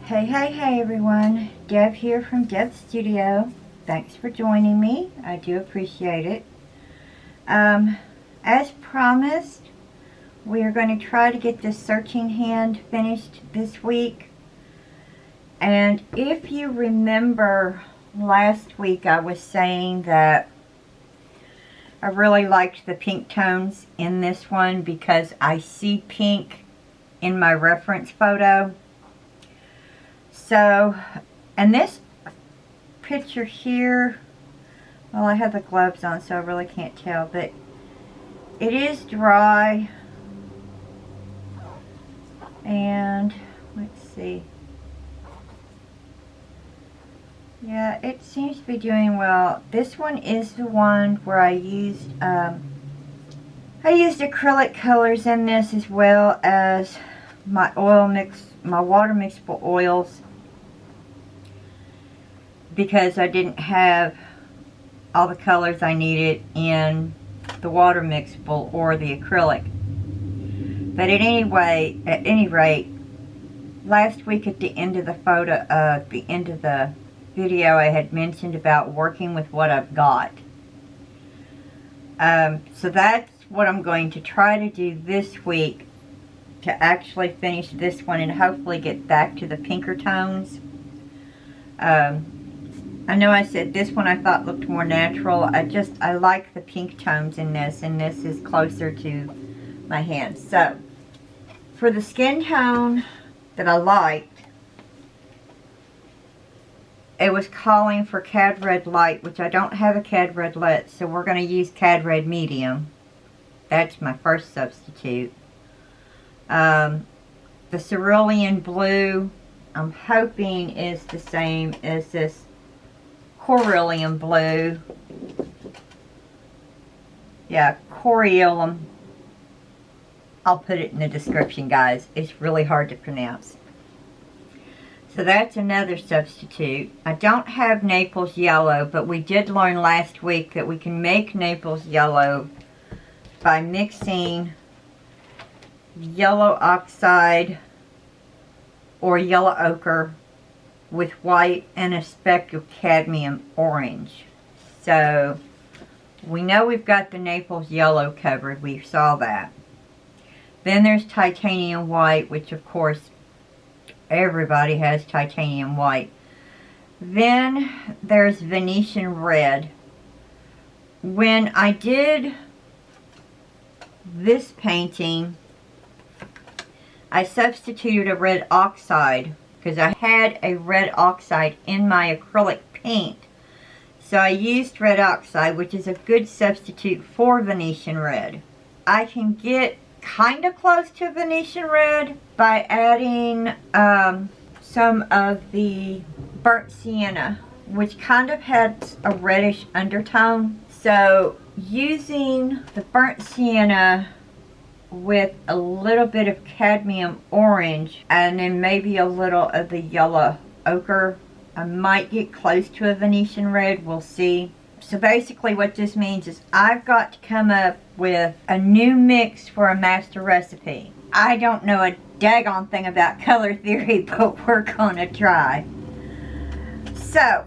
Hey everyone, Deb here from Deb's Studio. Thanks for joining me. I do appreciate it. As promised, we are going to try to get this searching hand finished this week. And if you remember last week, I was saying that I really liked the pink tones in this one because I see pink in my reference photo. So, and this picture here, well, I have the gloves on, so I really can't tell, but it is dry. And let's see. Yeah, it seems to be doing well. This one is the one where I used acrylic colors in this, as well as my water-mixable oils, because I didn't have all the colors I needed in the water-mixable or the acrylic. But at any rate, last week at the end of the video, I had mentioned about working with what I've got. So that's what I'm going to try to do this week, to actually finish this one and hopefully get back to the pinker tones. I know I said this one I thought looked more natural. I like the pink tones in this, and this is closer to my hand. So, for the skin tone that I liked, it was calling for Cad Red Light, which I don't have a Cad Red Light, so we're going to use Cad Red Medium. That's my first substitute. The Cerulean Blue, I'm hoping is the same as this Coryllium Blue. Yeah, Coryllium. I'll put it in the description, guys. It's really hard to pronounce. So that's another substitute. I don't have Naples Yellow, but we did learn last week that we can make Naples Yellow by mixing yellow oxide or yellow ochre with white and a speck of cadmium orange. So we know we've got the Naples Yellow covered. We saw that. Then there's titanium white, which of course everybody has titanium white. Then there's Venetian red. When I did this painting, I substituted a red oxide because I had a red oxide in my acrylic paint. So I used red oxide, which is a good substitute for Venetian red. I can get kind of close to Venetian red by adding some of the burnt sienna, which kind of had a reddish undertone. So using the burnt sienna with a little bit of cadmium orange and then maybe a little of the yellow ochre, I might get close to a Venetian red. We'll see. So basically what this means is I've got to come up with a new mix for a master recipe. I don't know a daggone thing about color theory, but we're gonna try. So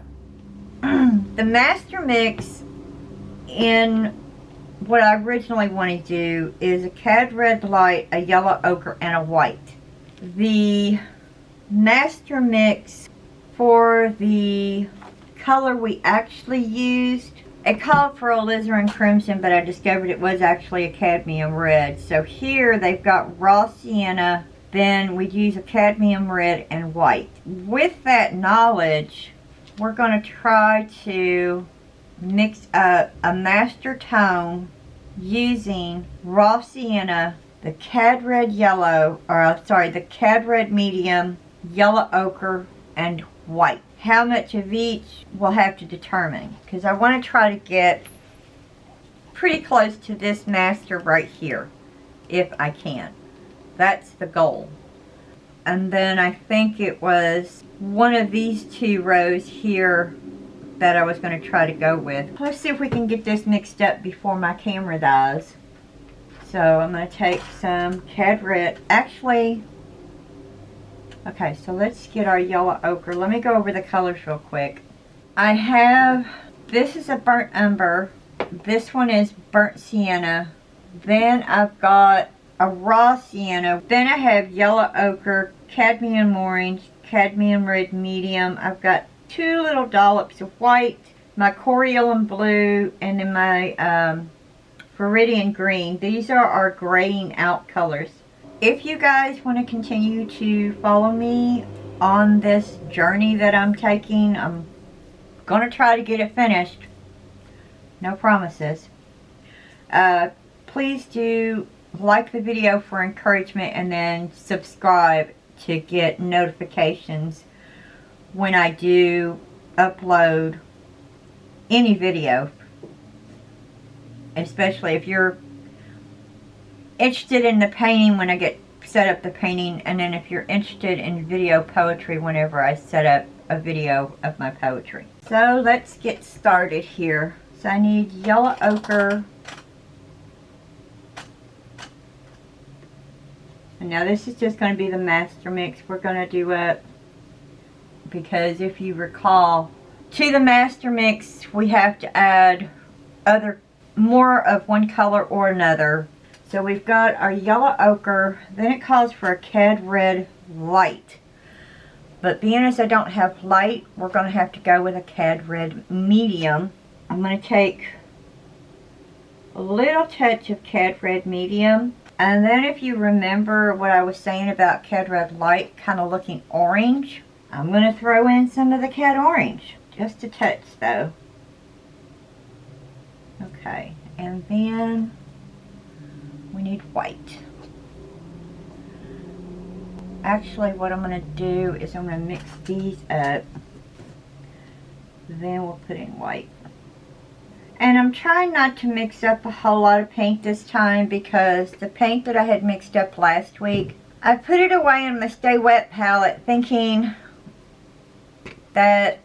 the master mix in what I originally want to do is a Cad Red Light, a yellow ochre, and a white. The master mix for the color we actually used, it called for alizarin crimson, but I discovered it was actually a cadmium red. So here they've got raw sienna, then we'd use a cadmium red and white. With that knowledge, we're going to try to mix up a master tone using raw sienna, the Cad Red Yellow, or sorry, the Cad Red Medium, yellow ochre, and white. How much of each we'll have to determine, because I want to try to get pretty close to this master right here, if I can. That's the goal. And then I think it was one of these two rows here that I was going to try to go with. Let's see if we can get this mixed up before my camera dies. So I'm going to take some Cad Red. Actually, Okay, so let's get our yellow ochre. Let me go over the colors real quick. I have, this is a burnt umber. This one is burnt sienna. Then I've got a raw sienna. Then I have yellow ochre, cadmium orange, cadmium red medium. I've got 2 little dollops of white, my coriolan blue, and then my Viridian green. These are our graying out colors. If you guys want to continue to follow me on this journey that I'm taking, I'm going to try to get it finished. No promises. Please do like the video for encouragement and then subscribe to get notifications when I do upload any video. Especially if you're interested in the painting when I get set up the painting, and then if you're interested in video poetry whenever I set up a video of my poetry. So let's get started here. So I need yellow ochre. And now this is just going to be the master mix. We're going to do it because if you recall, to the master mix we have to add more of one color or another. So we've got our yellow ochre, then it calls for a cad red light. But being as I don't have light, we're going to have to go with a cad red medium. I'm going to take a little touch of cad red medium. And then if you remember what I was saying about cad red light kind of looking orange, I'm going to throw in some of the cad orange. Just a touch though. Okay, and then we need white. Actually, what I'm going to do is I'm going to mix these up. Then we'll put in white. And I'm trying not to mix up a whole lot of paint this time because the paint that I had mixed up last week, I put it away in my Stay Wet palette thinking that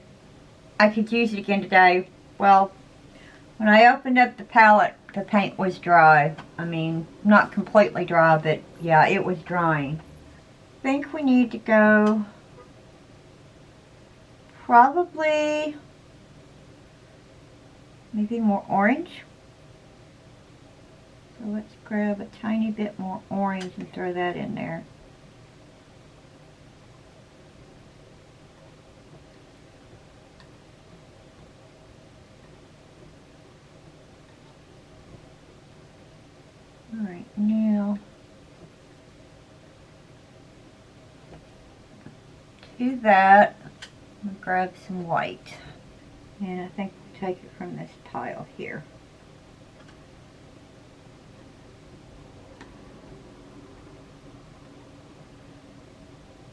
I could use it again today. Well, when I opened up the palette, the paint was dry. I mean, not completely dry, but yeah, it was drying. I think we need to go probably maybe more orange. So let's grab a tiny bit more orange and throw that in there. Alright, now to that, I'm going to grab some white. And I think we'll take it from this pile here.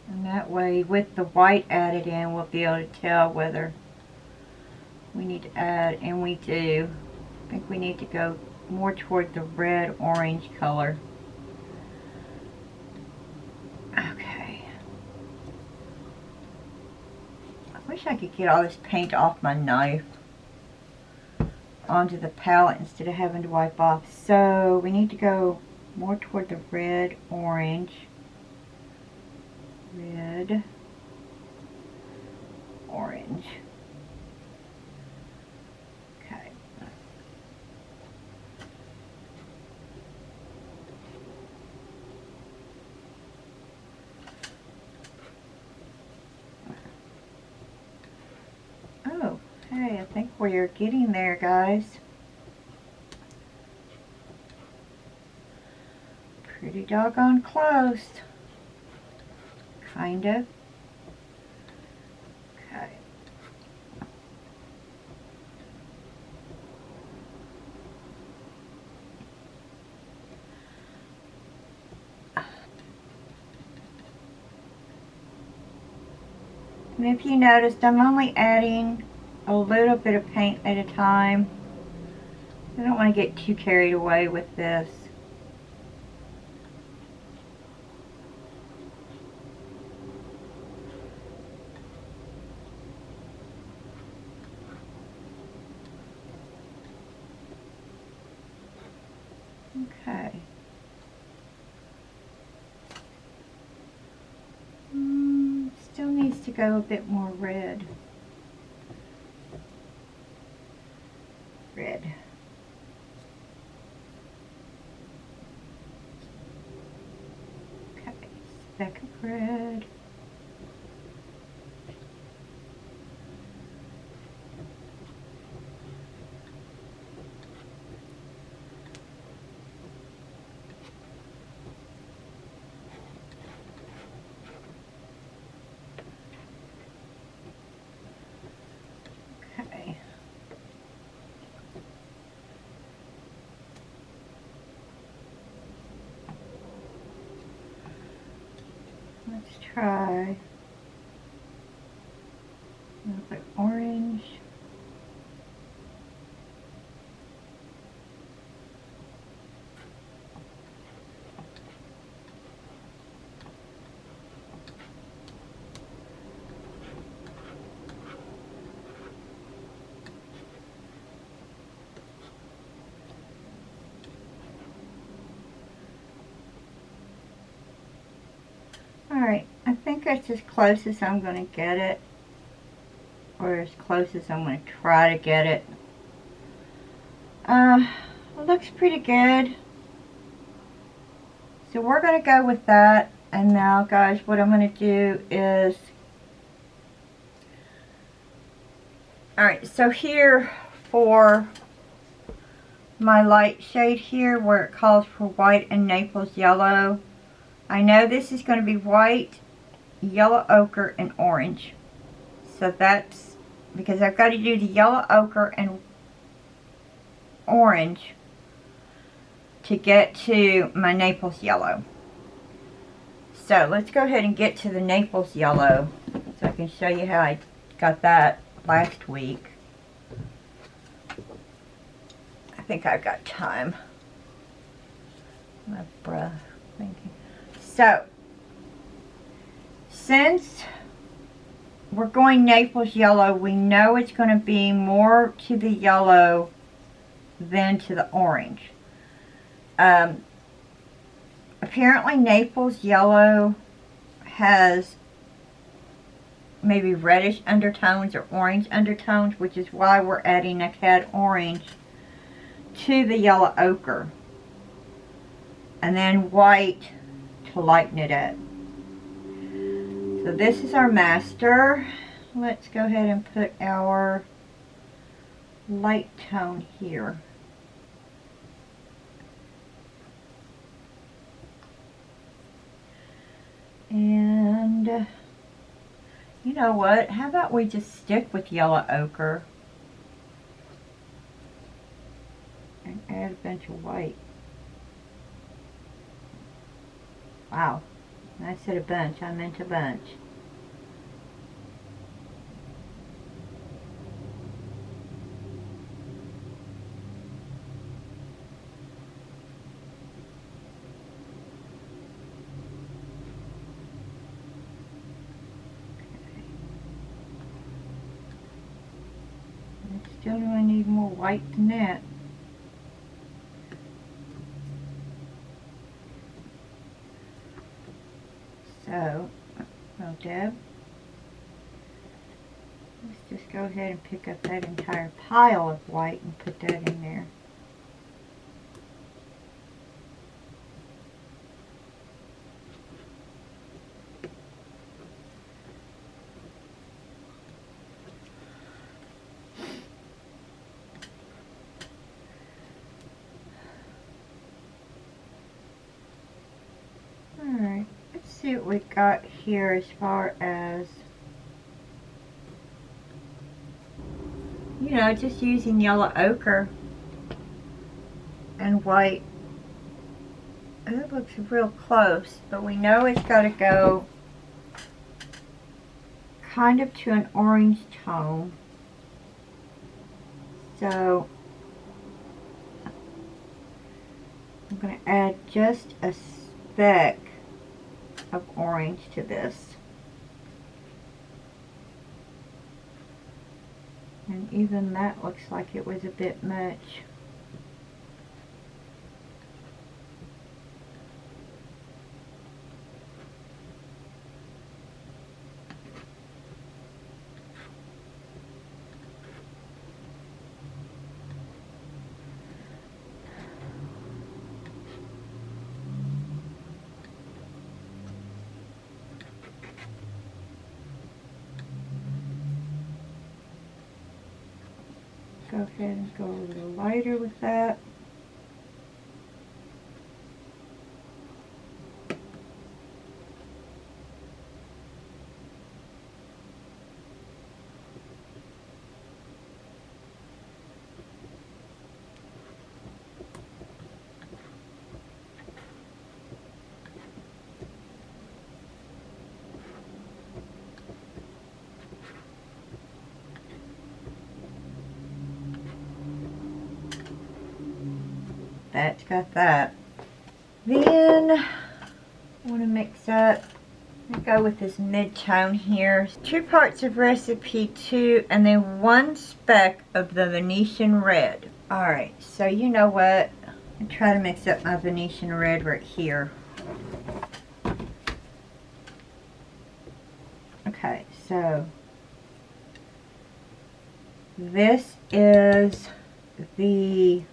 And that way, with the white added in, we'll be able to tell whether we need to add, and we do. I think we need to go more toward the red-orange color. Okay. I wish I could get all this paint off my knife onto the palette instead of having to wipe off. So we need to go more toward the red-orange. Red, orange. Okay. Oh, hey, I think we're getting there, guys. Pretty doggone close. Kind of. Okay. And if you noticed, I'm only adding a little bit of paint at a time. I don't want to get too carried away with this. Okay. needs to go a bit more red. Red. Okay, speck of red. Okay. Let's try a little bit orange. Alright, I think that's as close as I'm going to get it. Or as close as I'm going to try to get it. It looks pretty good. So we're going to go with that. And now, guys, what I'm going to do is... Alright, so here for my light shade here, where it calls for white and Naples yellow, I know this is going to be white, yellow ochre, and orange. So that's because I've got to do the yellow ochre and orange to get to my Naples yellow. So let's go ahead and get to the Naples yellow so I can show you how I got that last week. I think I've got time. My breath. Thank you. So, since we're going Naples yellow, we know it's going to be more to the yellow than to the orange. Apparently Naples yellow has maybe reddish undertones or orange undertones, which is why we're adding a cad orange to the yellow ochre. And then white to lighten it up. So this is our master. Let's go ahead and put our light tone here. And you know what? How about we just stick with yellow ochre and add a bunch of white. Wow. I said a bunch. I meant a bunch. Still do I need more white than that. So, well, Deb, let's just go ahead and pick up that entire pile of white and put that in there. Alright, let's see what we got here as far as, you know, just using yellow ochre and white. It looks real close, but we know it's got to go kind of to an orange tone. So I'm going to add just a speck of orange to this. And even that looks like it was a bit much. go ahead and go a little lighter with that. That's got that. Then I want to mix up, I'll go with this mid-tone here. 2 parts of recipe 2 and then 1 speck of the Venetian red. Alright, so you know what? I'll try to mix up my Venetian red right here. Okay, so this is the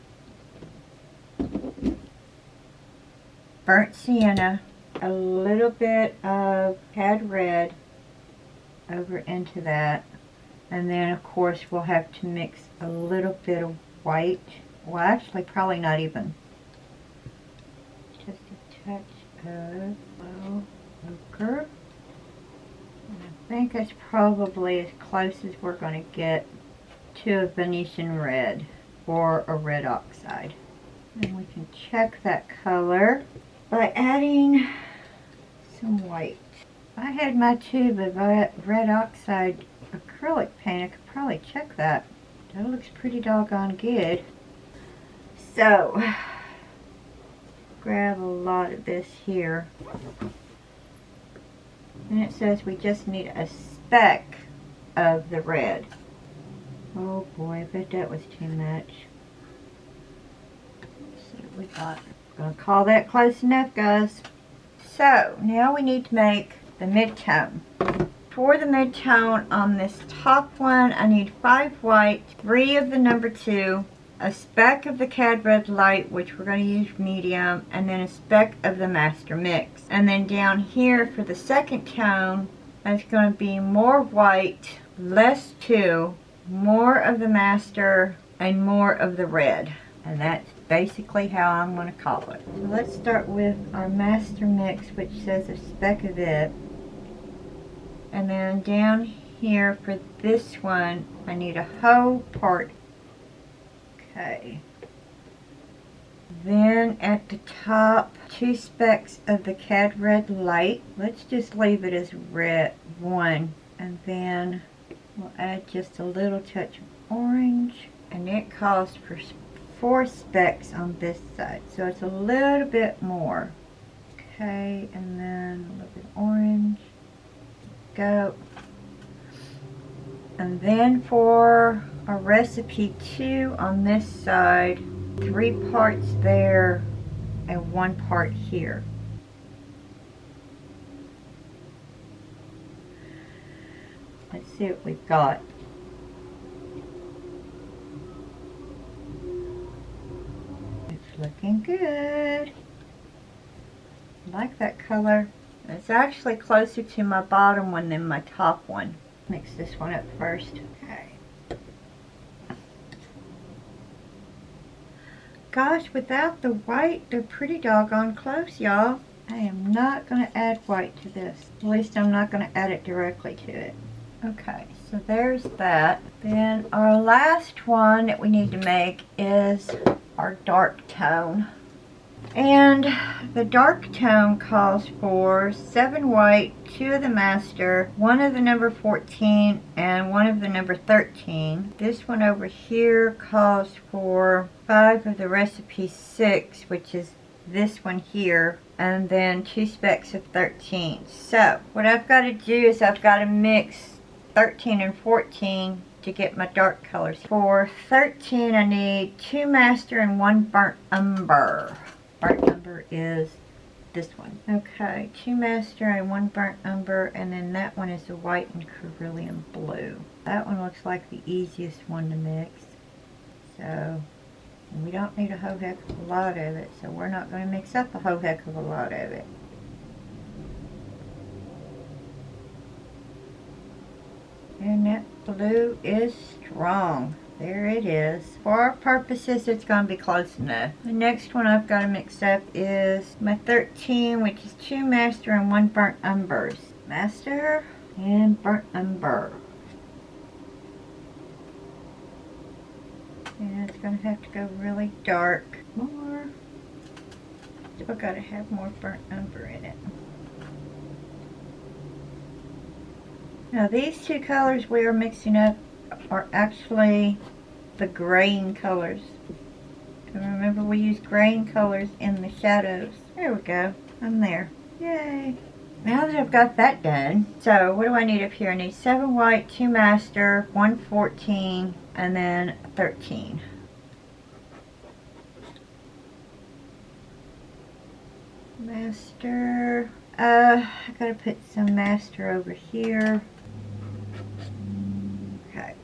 burnt sienna, a little bit of cad red over into that, and then of course we'll have to mix a little bit of white. Well, actually probably not even. Just a touch of low ochre. And I think that's probably as close as we're going to get to a Venetian red or a red oxide. And we can check that color by adding some white. If I had my tube of red oxide acrylic paint, I could probably check that. That looks pretty doggone good. So, grab a lot of this here. And it says we just need a speck of the red. Oh boy, I bet that was too much. Let's see what we got. Gonna call that close enough, guys. So now we need to make the mid-tone. For the mid-tone on this top one, I need 5 white, 3 of the number 2, a speck of the cad red light, which we're going to use medium, and then a speck of the master mix. And then down here for the second tone, it's going to be more white, less 2, more of the master, and more of the red. And that's basically how I'm going to call it. So let's start with our master mix, which says a speck of it. And then down here for this one, I need a whole part. Okay. Then at the top, 2 specks of the cad red light. Let's just leave it as red 1. And then we'll add just a little touch of orange. And it calls for 4 specks on this side, so it's a little bit more. Okay, and then a little bit of orange. Go. And then for our recipe 2 on this side, 3 parts there and 1 part here. Let's see what we've got. Looking good. I like that color. It's actually closer to my bottom one than my top one. Mix this one up first. Okay. Gosh, without the white, they're pretty doggone close, y'all. I am not going to add white to this. At least I'm not going to add it directly to it. Okay, so there's that. Then our last one that we need to make is our dark tone. And the dark tone calls for 7 white, 2 of the master, 1 of the number 14, and 1 of the number 13. This one over here calls for 5 of the recipe 6, which is this one here, and then 2 specks of 13. So what I've got to do is I've got to mix 13 and 14 to get my dark colors. For 13 I need 2 master and 1 burnt umber. Burnt umber is this one. Okay, 2 master and 1 burnt umber, and then that one is the white and cerulean blue. That one looks like the easiest one to mix. So we don't need a whole heck of a lot of it, so we're not going to mix up a whole heck of a lot of it. And that blue is strong. There it is. For our purposes, it's going to be close enough. The next one I've got to mix up is my 13, which is 2 master and 1 burnt umbers. Master and burnt umber. And it's going to have to go really dark. More. Still got to have more burnt umber in it. Now these two colors we are mixing up are actually the graying colors. And remember, we use graying colors in the shadows. There we go. I'm there. Yay. Now that I've got that done, so what do I need up here? I need 7 white, 2 master, 1 14, and then 13. Master. I gotta put some master over here. Okay.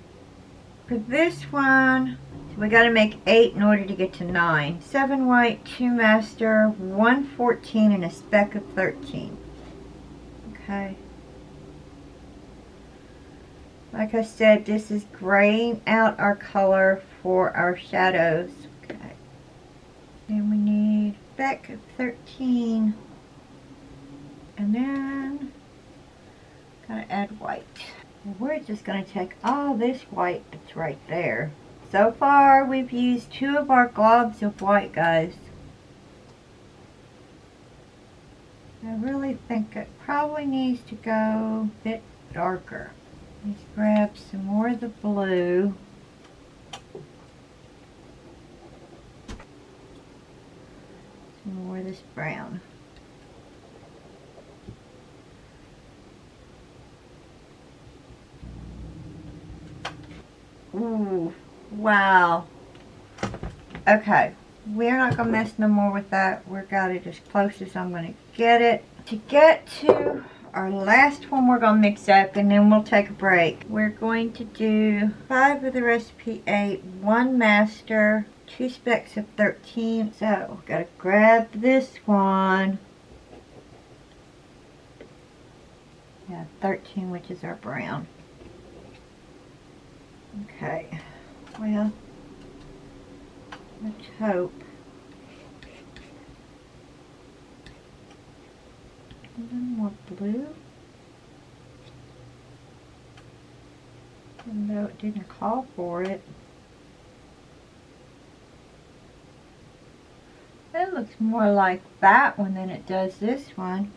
For this one, so we gotta make 8 in order to get to 9. 7 white, 2 master, 1 14, and a speck of 13. Okay. Like I said, this is graying out our color for our shadows. Okay. And we need a speck of 13. And then, gotta add white. And we're just gonna take all this white that's right there. So far, we've used 2 of our globs of white, guys. I really think it probably needs to go a bit darker. Let's grab some more of the blue. Some more of this brown. Ooh, wow. Okay. We're not going to mess no more with that. We've got it as close as I'm going to get it. To get to our last one, we're going to mix up and then we'll take a break. We're going to do 5 of the recipe 8, 1 master, 2 specks of 13. So, got to grab this one. Yeah, 13, which is our brown. Okay. Well, let's hope. A little more blue. Even though it didn't call for it. It looks more like that one than it does this one.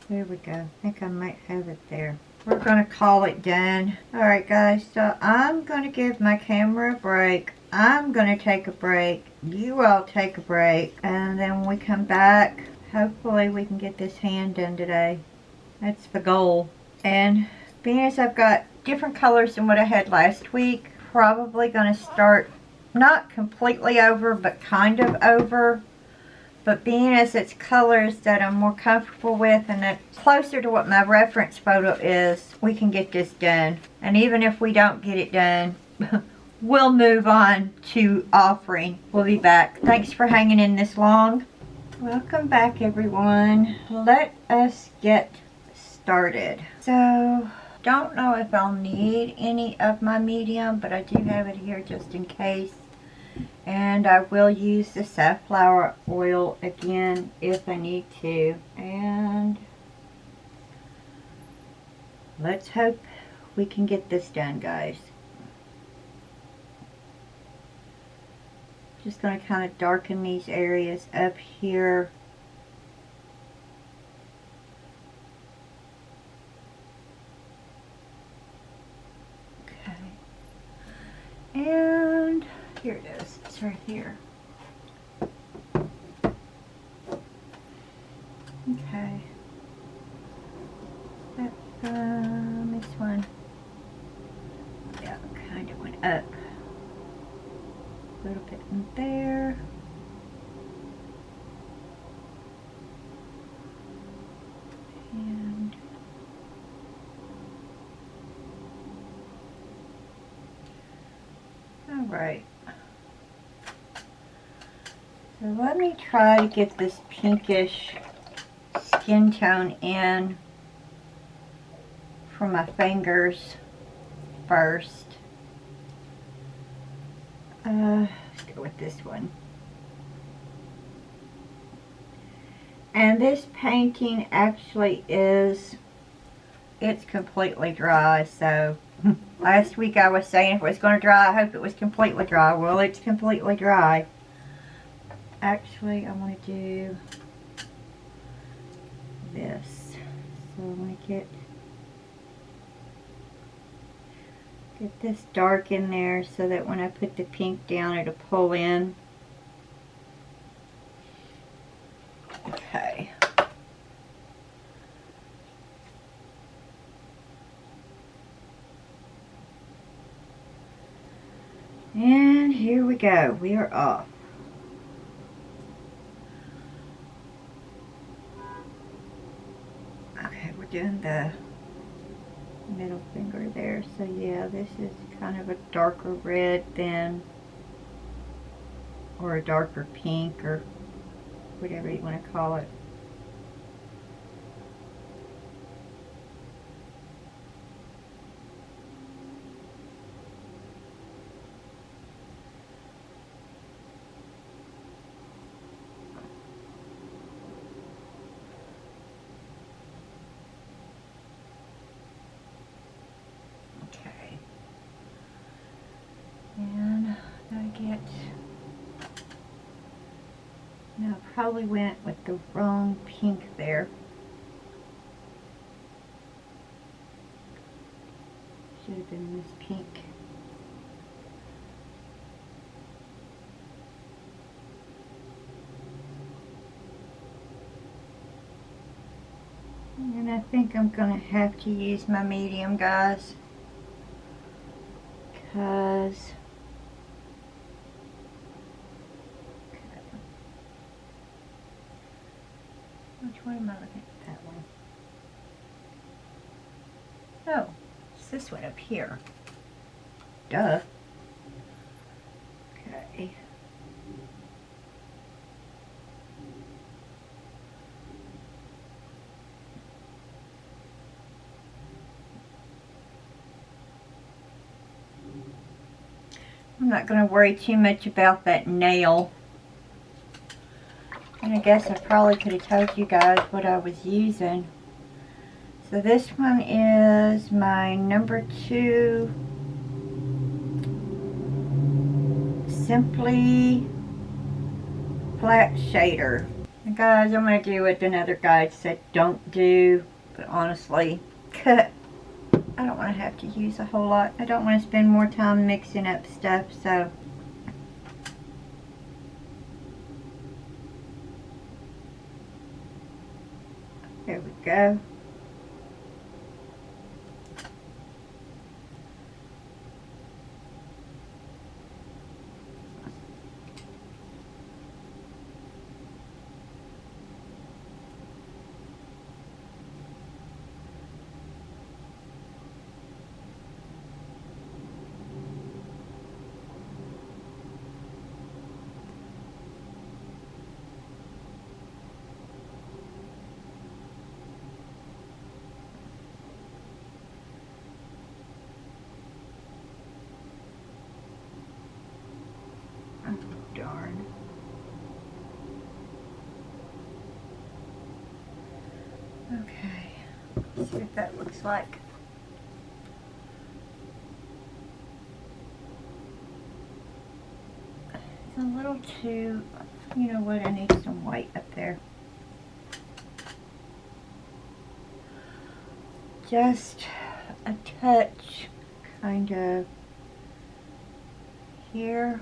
There we go. I think I might have it there. We're going to call it done. Alright guys, so I'm going to give my camera a break. I'm going to take a break. You all take a break. And then when we come back, hopefully we can get this hand done today. That's the goal. And being as I've got different colors than what I had last week, probably going to start not completely over, but kind of over. But being as it's colors that I'm more comfortable with and that's closer to what my reference photo is, we can get this done. And even if we don't get it done, we'll move on to offering. We'll be back. Thanks for hanging in this long. Welcome back, everyone. Let us get started. So, don't know if I'll need any of my medium, but I do have it here just in case. And I will use the safflower oil again if I need to. And let's hope we can get this done, guys. Just going to kind of darken these areas up here. Okay. And here it is. It's right here. Okay. That's this one. Yeah, kind of went up. A little bit in there. And all right. So let me try to get this pinkish skin tone in from my fingers first. Let's go with this one. And this painting actually is, it's completely dry, so last week I was saying if it was going to dry, I hope it was completely dry. Well, it's completely dry. Actually, I want to do this. So I'm going to get this dark in there so that when I put the pink down, it'll pull in. Okay. And here we go. We are off. Okay, we're doing the middle finger there. So yeah, this is kind of a darker red than, or a darker pink, or whatever you want to call it. Okay. And I get, now I probably went with the wrong pink there. Should have been this pink. And I think I'm going to have to use my medium, guys, because which one am I looking at? That one. Oh, it's this one up here. Duh. Okay. I'm not going to worry too much about that nail. And I guess I probably could have told you guys what I was using. So this one is my number 2 Simply Flat Shader. And guys, I'm going to do what another guide said don't do. But honestly, I don't want to have to use a whole lot. I don't want to spend more time mixing up stuff, so. There we go. Darn. Okay, let's see what that looks like. It's a little too, you know what, I need some white up there. Just a touch, kind of here.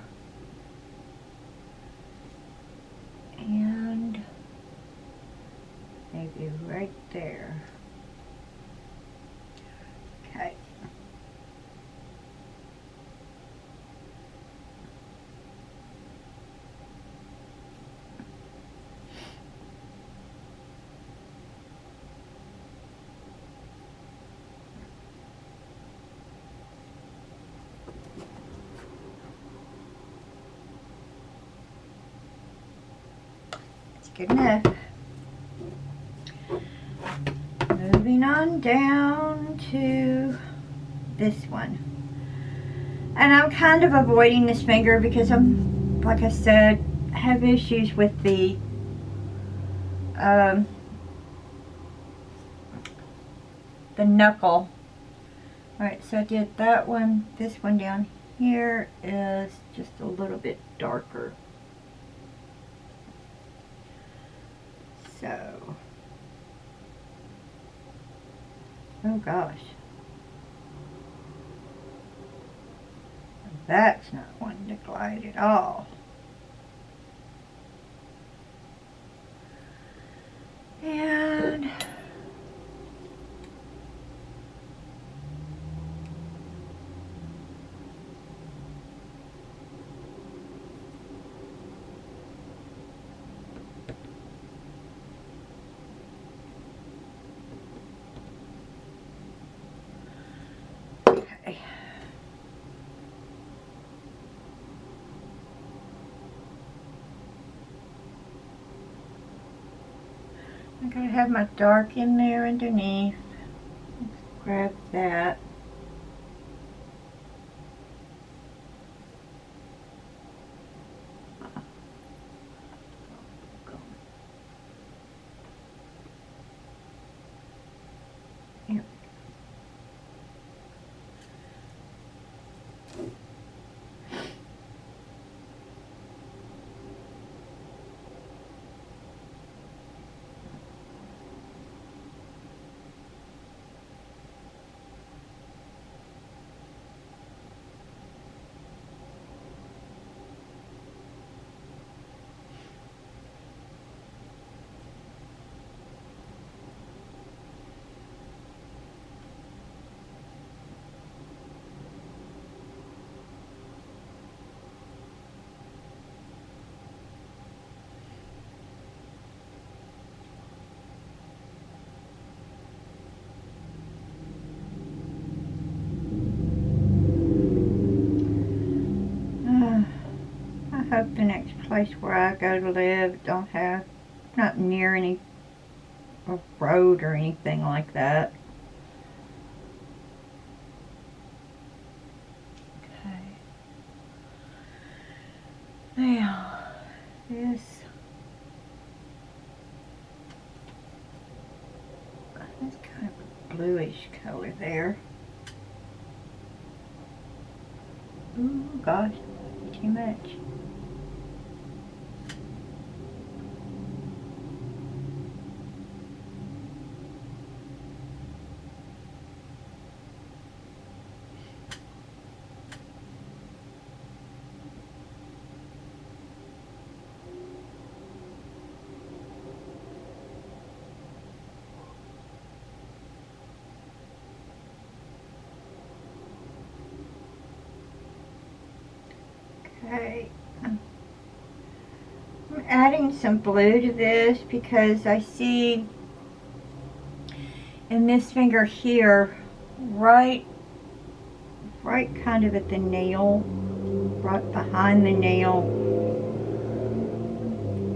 And maybe right there. Okay. good enough. Moving on down to this one. And I'm kind of avoiding this finger because I'm, like I said, have issues with the knuckle. Alright, so I did that one. This one down here is just a little bit darker. So, oh gosh. That's not one to glide at all. And okay. I gotta have my dark in there underneath. Let's grab that. Here. I hope the next place where I go to live don't have, not near any a road or anything like that. Okay. Now, this kind of a bluish color there. Ooh, gosh, too much. Okay, I'm adding some blue to this because I see in this finger here, right kind of at the nail, right behind the nail,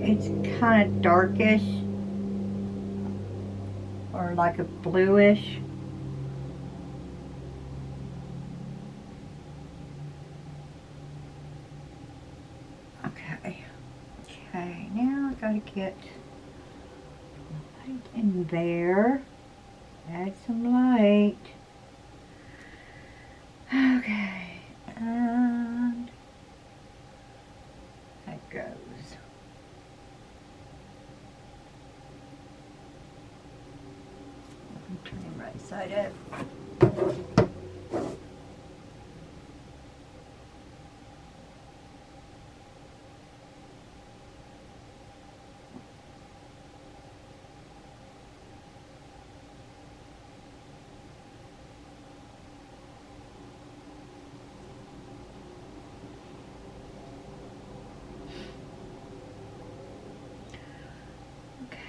it's kind of darkish or like a bluish. Okay, now I gotta get light in there. Add some light. Okay, and that goes. I'm turning right side up.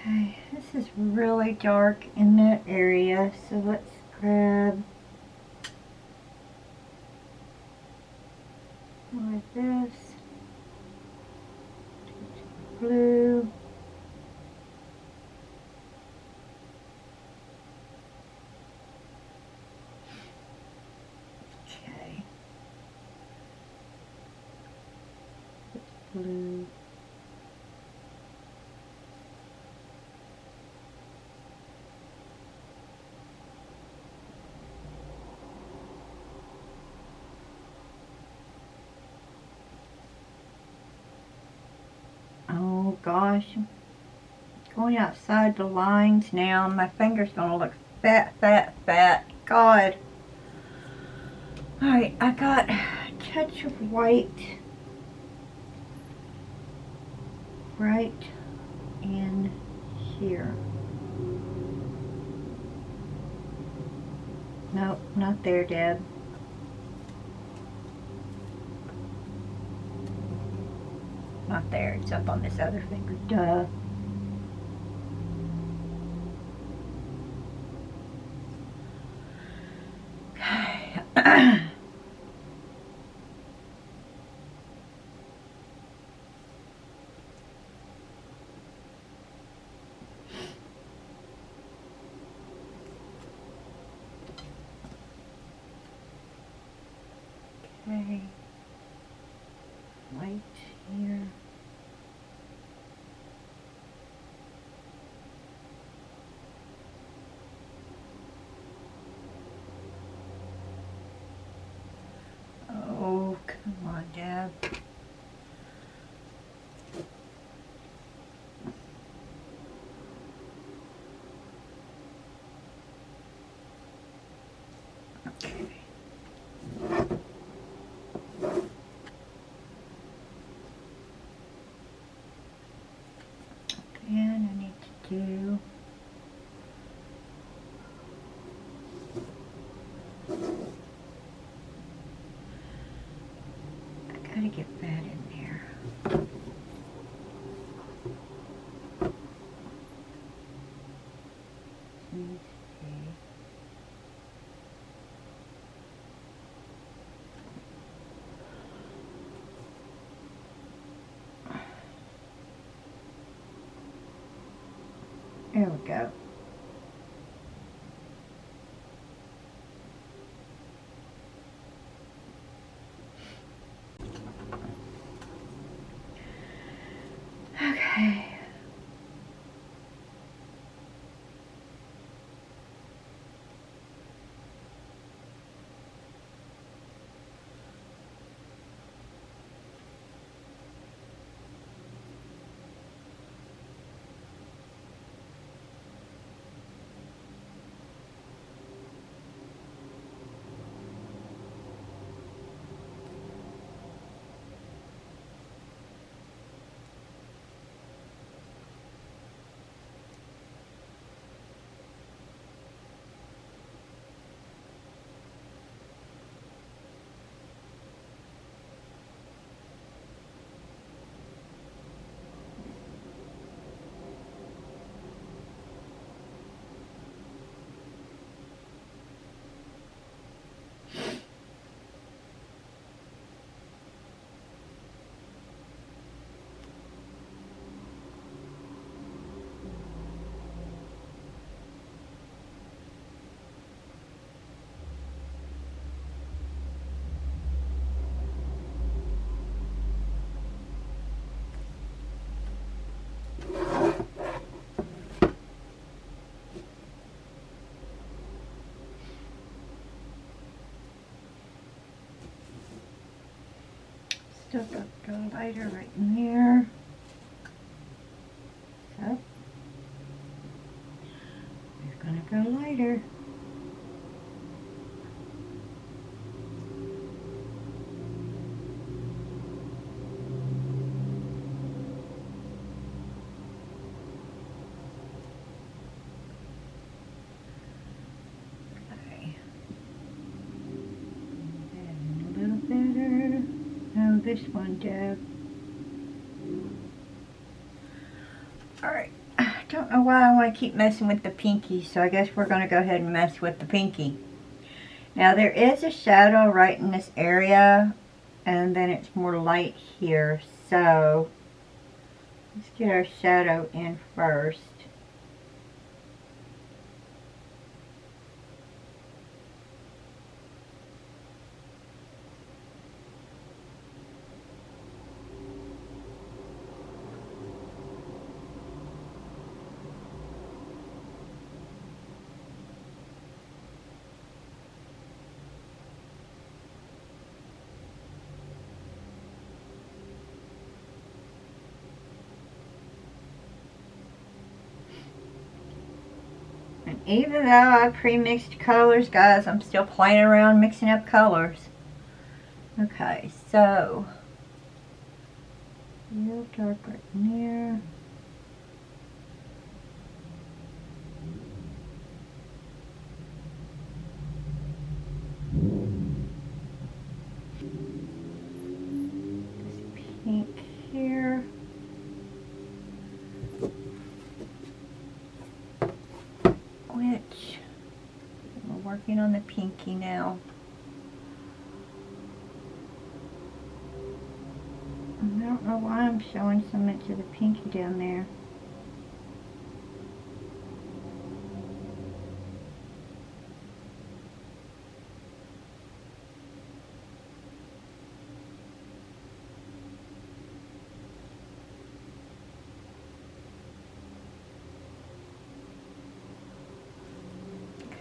Okay, this is really dark in that area, so let's grab more of this, blue, blue. Oh gosh, going outside the lines now. My finger's gonna look fat, fat, fat. God. Alright, I got a touch of white right in here. Nope, not there, Deb. Not there, it's up on this other finger. Duh. Okay. Okay. White here. Oh, come on, Deb. Okay. And I need to do I gotta get that in there. Let's see. There we go. Okay. Still got the lighter right in there. So, we're gonna go lighter. Okay. And a little better. Now this one, Deb. Alright. I don't know why I want to keep messing with the pinky, so I guess we're going to go ahead and mess with the pinky. Now there is a shadow right in this area, and then it's more light here, so let's get our shadow in first. even though I pre-mixed colors, guys, I'm still playing around mixing up colors. Okay, so a little dark right there. This pink here. Which we're working on the pinky now. I don't know why I'm showing so much of the pinky down there.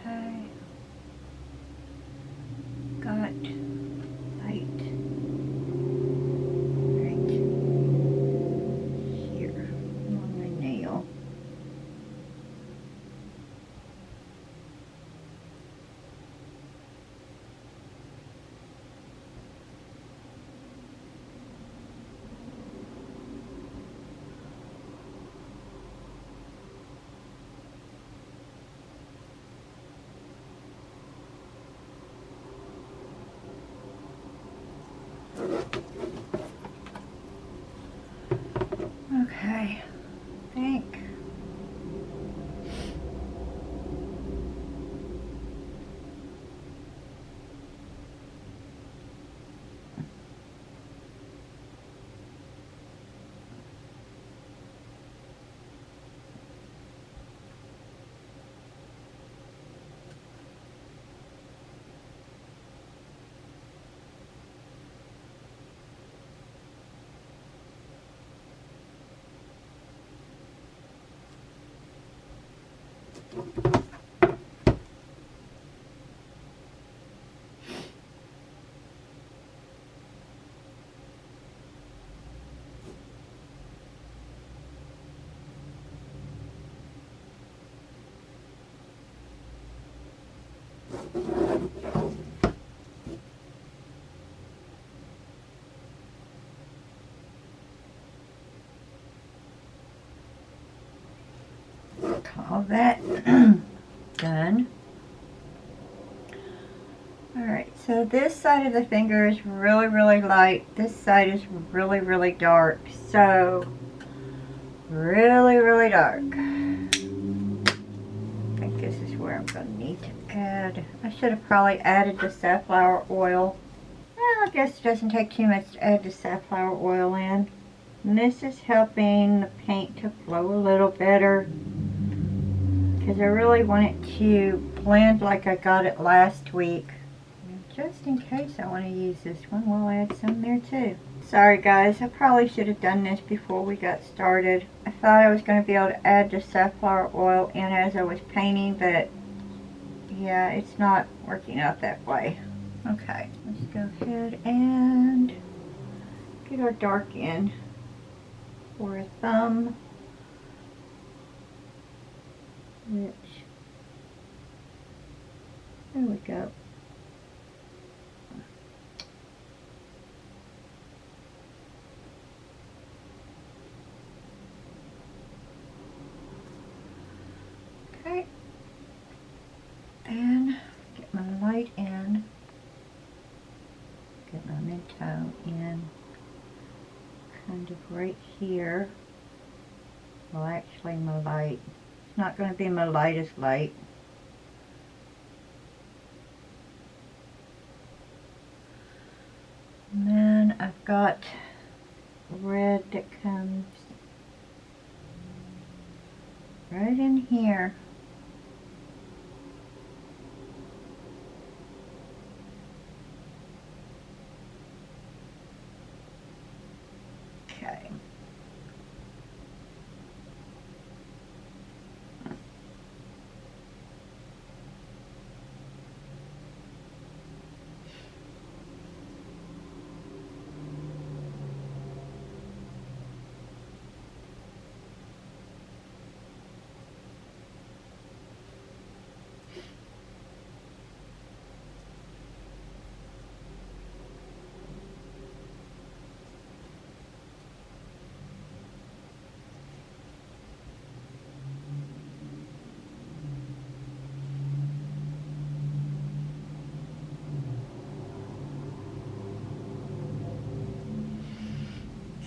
Okay. Got light right here on my nail. Okay, I think all that done. Alright, so this side of the finger is really, really light. This side is really, really dark. So, really, really dark. I think this is where I'm going to need to add. I should have probably added the safflower oil. Well, I guess it doesn't take too much to add the safflower oil in. And this is helping the paint to flow a little better, because I really want it to blend like I got it last week. And just in case I want to use this one, we'll add some there too. Sorry guys, I probably should have done this before we got started. I thought I was going to be able to add the safflower oil in as I was painting, but yeah, it's not working out that way. Okay, let's go ahead and get our dark in for a thumb, which, there we go. Okay, then get my light in, get my mid-tone in, kind of right here. Well, actually my light, it's not going to be my lightest light. And then I've got red that comes right in here. Okay.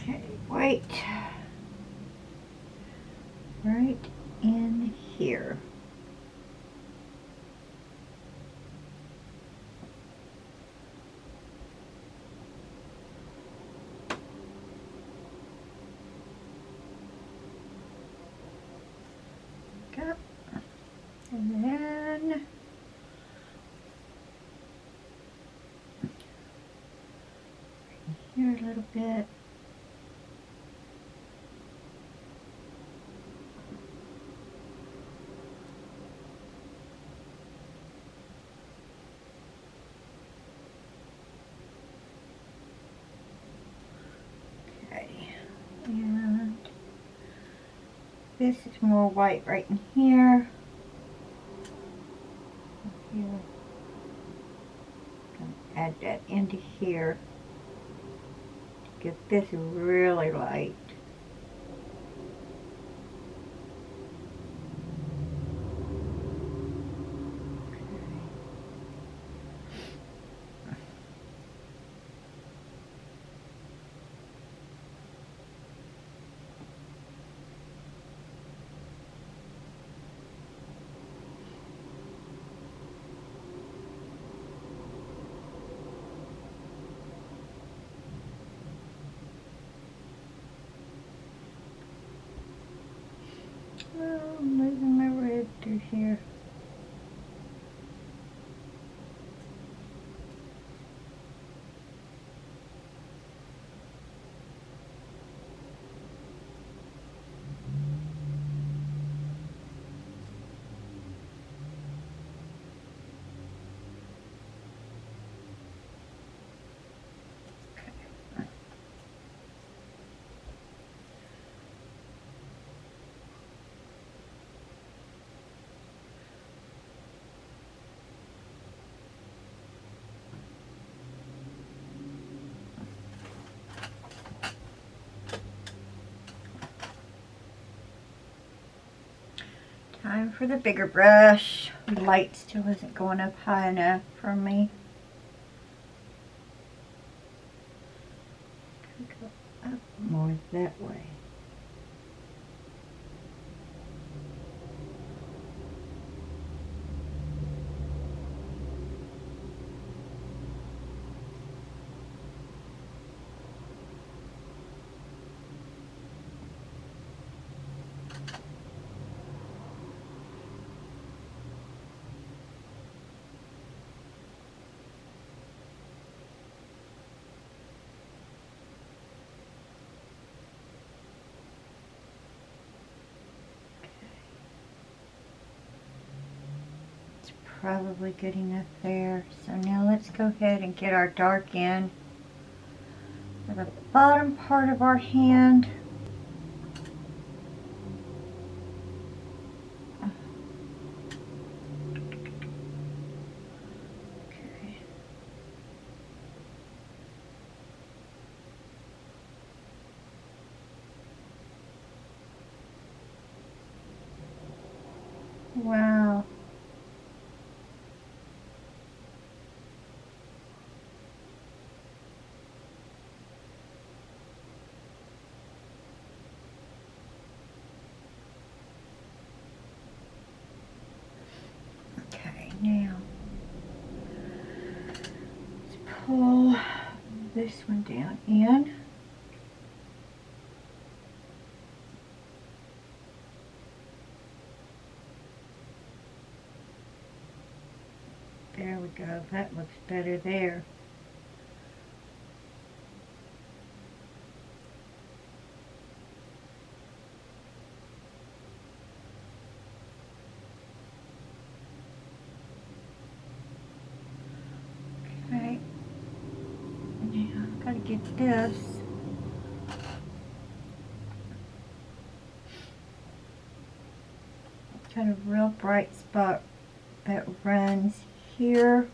Okay, white right in here. Okay. And then here a little bit. Okay, and this is more white right in here. Here. Add that into here to get this really light. Oh, I'm losing my red through here. Time for the bigger brush. The light still isn't going up high enough for me. Could go up more that way. Probably good enough there. So now let's go ahead and get our dark in for the bottom part of our hand. Okay. Wow. Okay, now let's pull this one down in. There we go. That looks better there. Okay. Now I've got to get this. Got a real bright spot that runs here.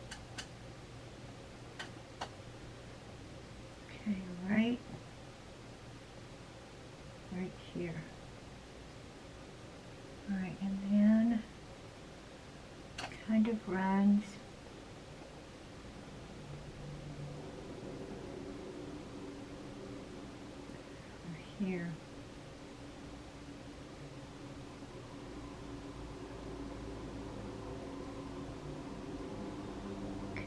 Okay, right here. Alright, and then kind of runs here. Okay.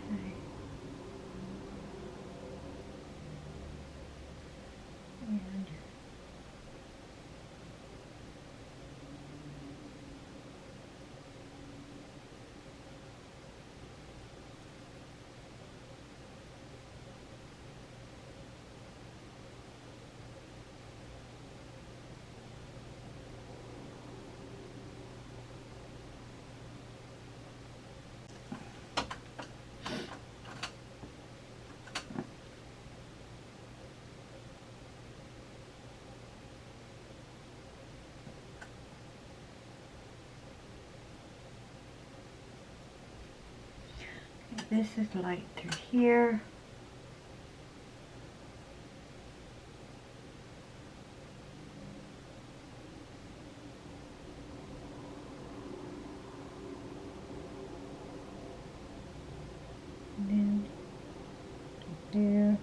And this is light through here. And then there.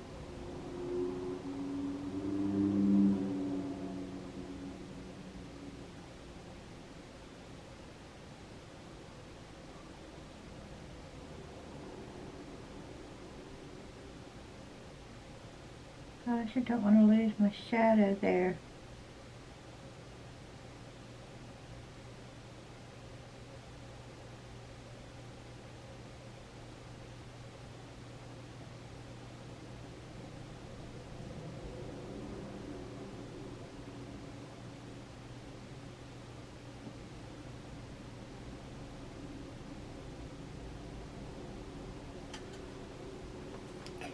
Gosh, I don't want to lose my shadow there.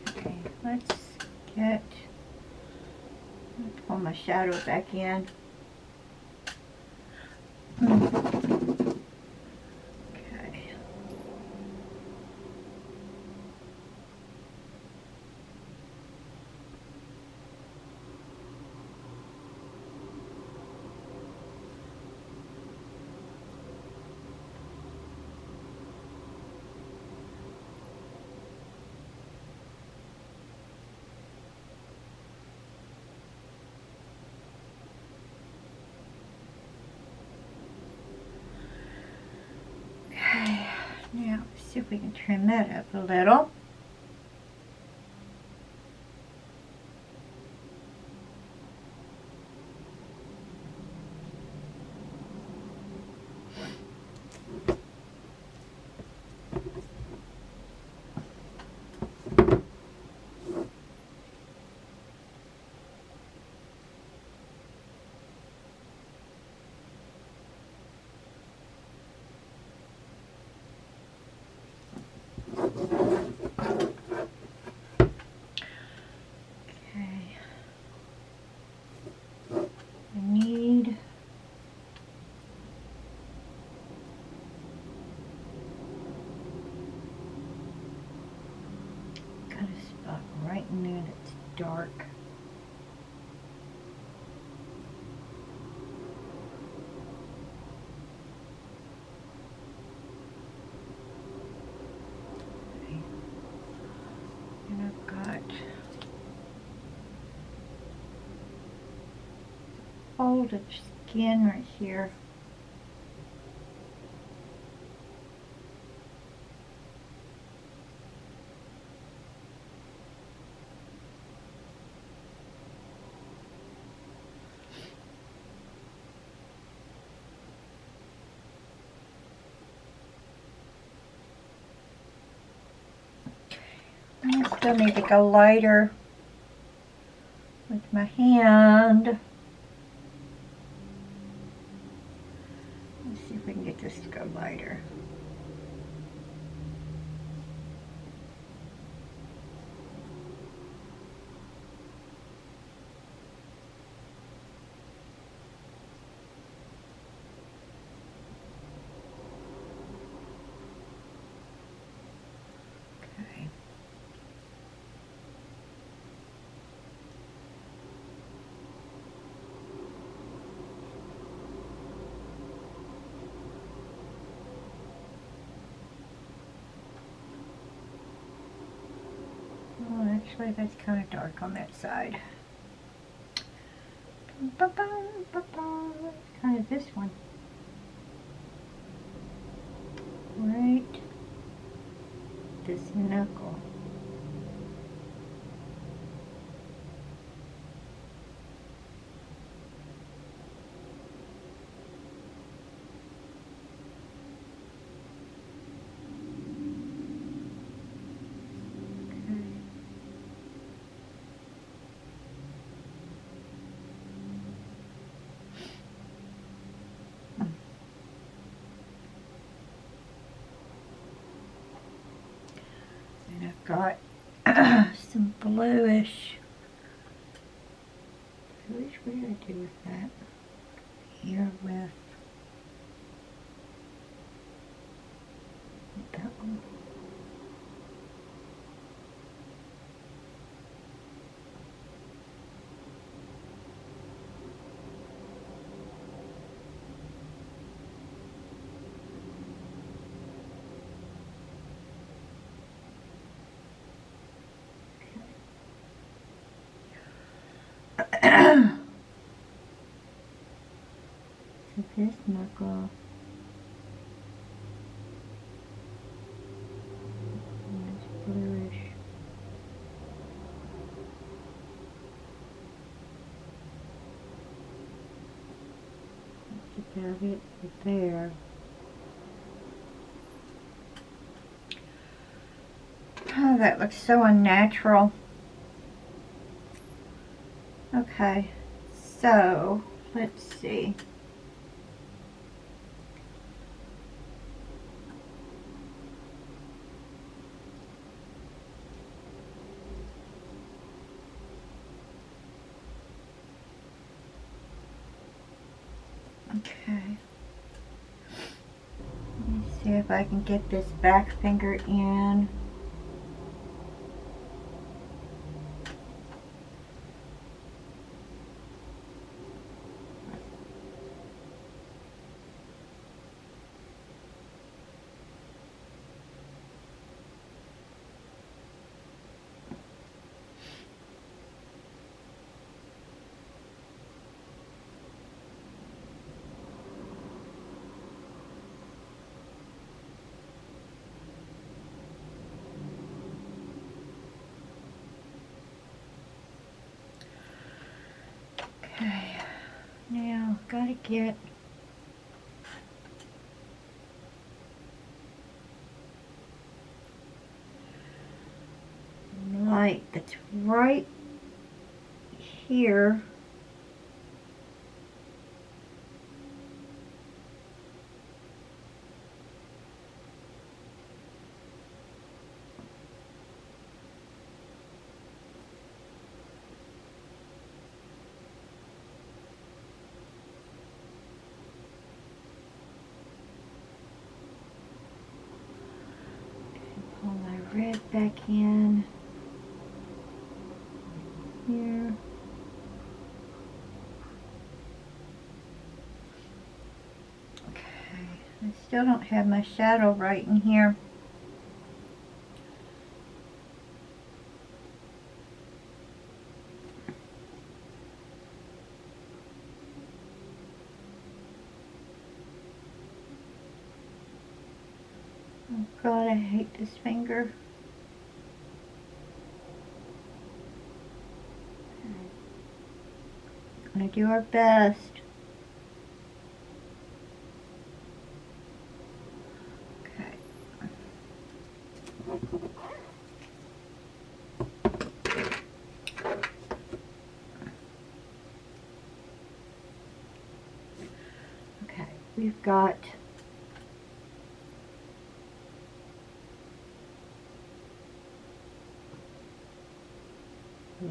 Okay, let's pull my shadow back in. Okay. Okay, now see if we can trim that up a little. Right in there that's dark. Okay. And I've got fold of skin right here. I still need to go lighter with my hand. Let's see if we can get this to go lighter. Okay. Well, actually, that's kind of dark on that side. Kind of this one. Right. This knuckle. And I've got some bluish. What did I do with that? Here with that one. So this knuckle. It's bluish. That's about it for there. Oh, that looks so unnatural. Okay, so let's see. Okay. Let me see if I can get this back finger in. Okay, now gotta get light that's right here. Pull my red back in here. Okay, I still don't have my shadow right in here. Oh God, I hate this finger. Gonna do our best. Okay. Okay, we've got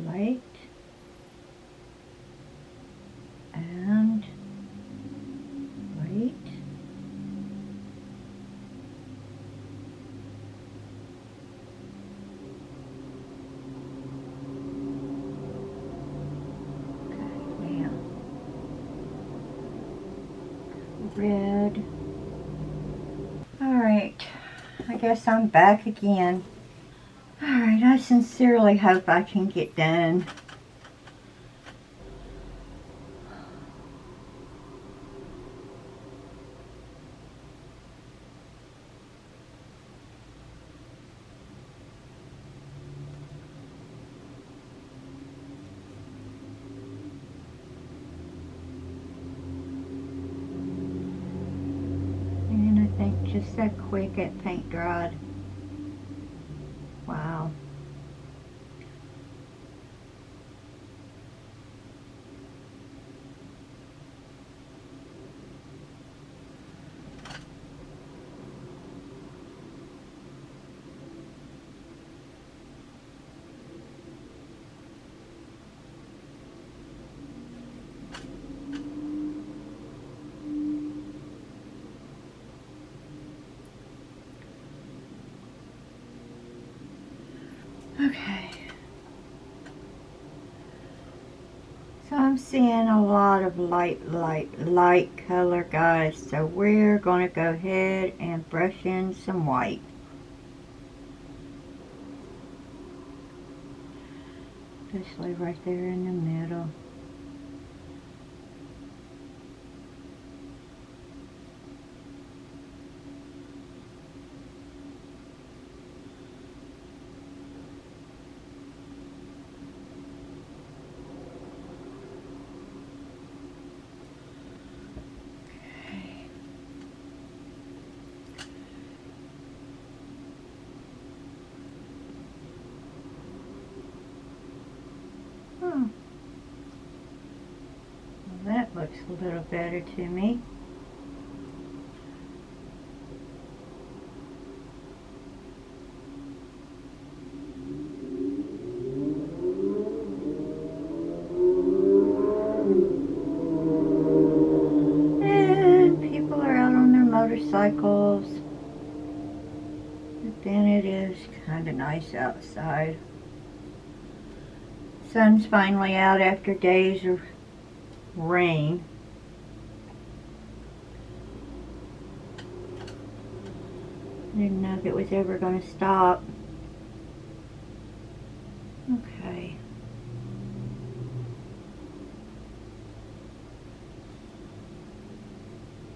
light and light. Okay, now red. Alright, I guess I'm back again. Alright, I sincerely hope I can get done Just so quick it paint dried. Wow. Okay. So I'm seeing a lot of light color, guys. So we're going to go ahead and brush in some white. Especially right there in the middle. Well, that looks a little better to me. And people are out on their motorcycles. But then it is kind of nice outside. Sun's finally out after days of rain. Didn't know if it was ever going to stop. Okay.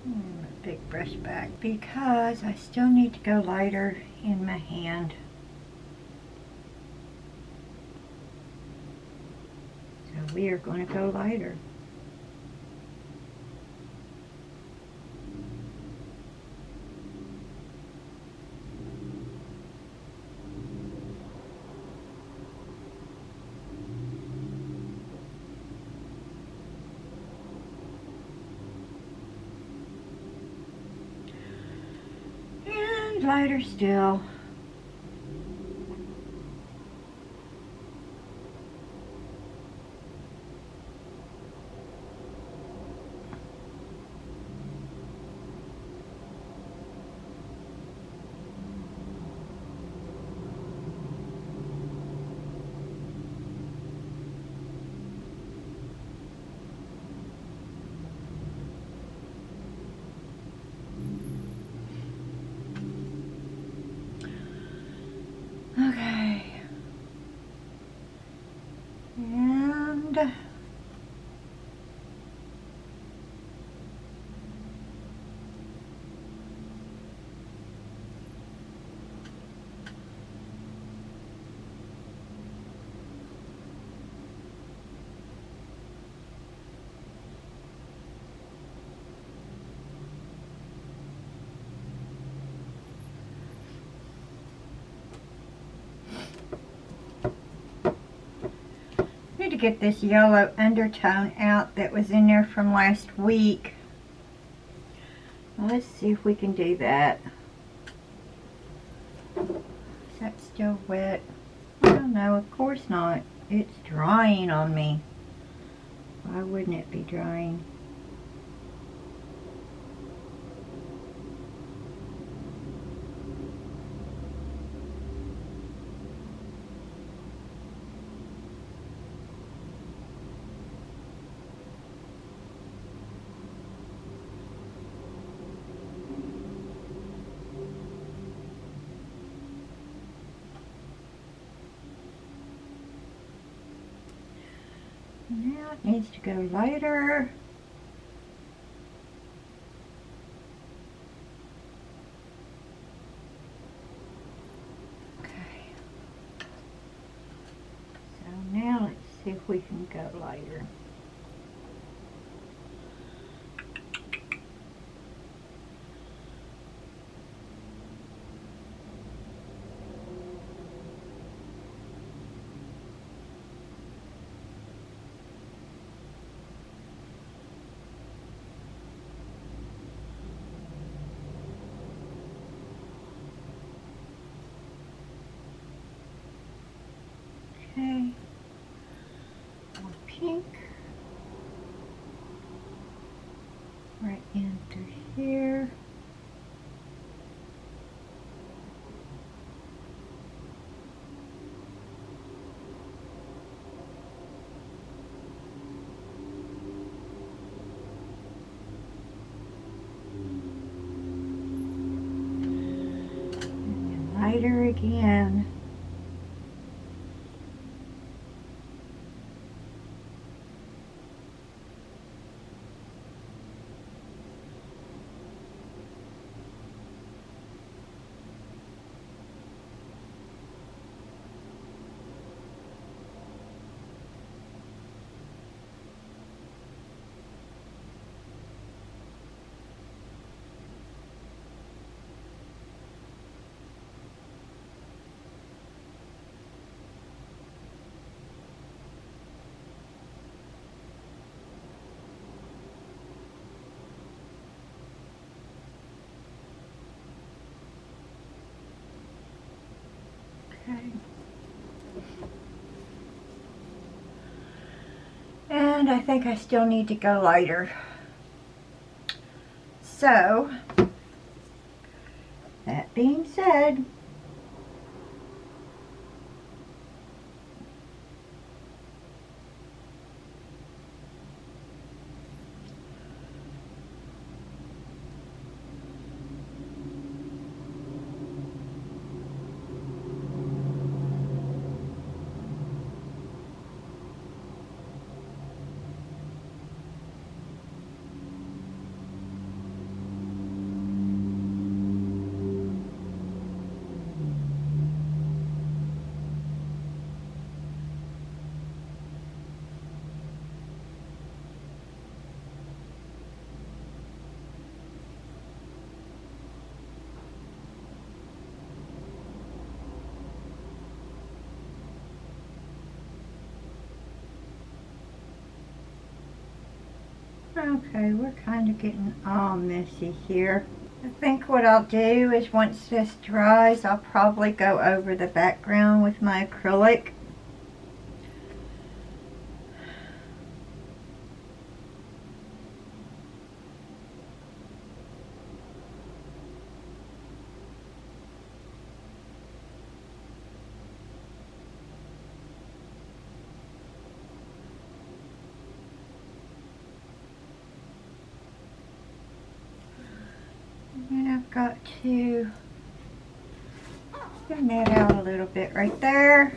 A big brush back because I still need to go lighter in my hand. So we are going to go lighter. Lighter still. Okay. And need to get this yellow undertone out that was in there from last week. Let's see if we can do that. Is that still wet? I don't know, of course not. It's drying on me. Why wouldn't it be drying? Now it needs to go lighter. Okay. So now let's see if we can go lighter. pink right in through here. And then lighter again. Okay. And I think I still need to go lighter. So, that being said, okay, we're kind of getting all messy here. I think what I'll do is once this dries, I'll probably go over the background with my acrylic. And I've got to thin that out a little bit right there.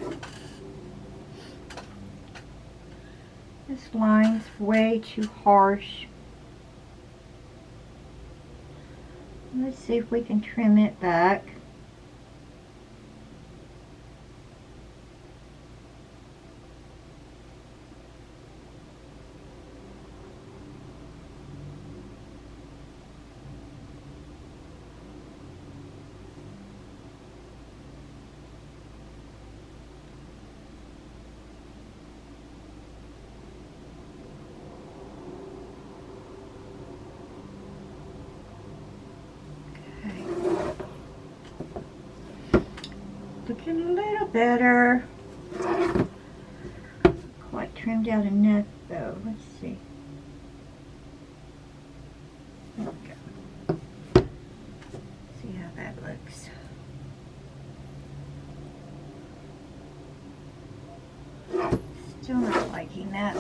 This line's way too harsh. Let's see if we can trim it back. Looking a little better. Quite trimmed out enough though. Let's see. There we go. See how that looks. Still not liking that.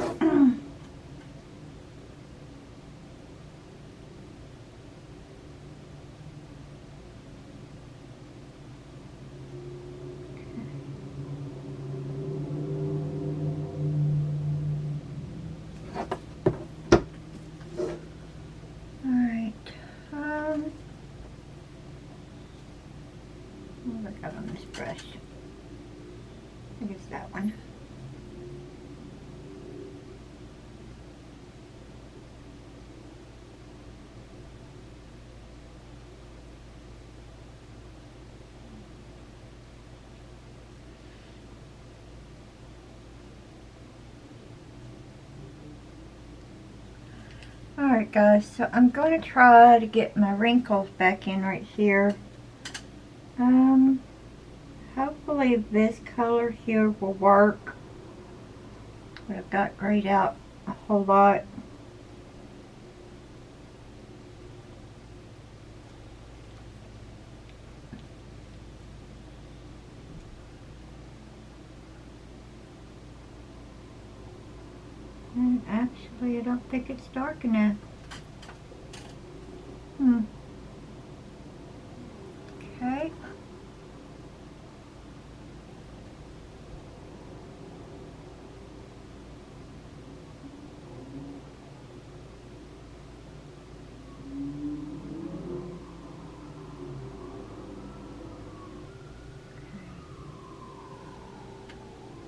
What have I got on this brush? I think it's that one. Alright guys, so I'm going to try to get my wrinkles back in right here. Hopefully this color here will work. But I've got grayed out a whole lot. And actually, I don't think it's dark enough. Okay.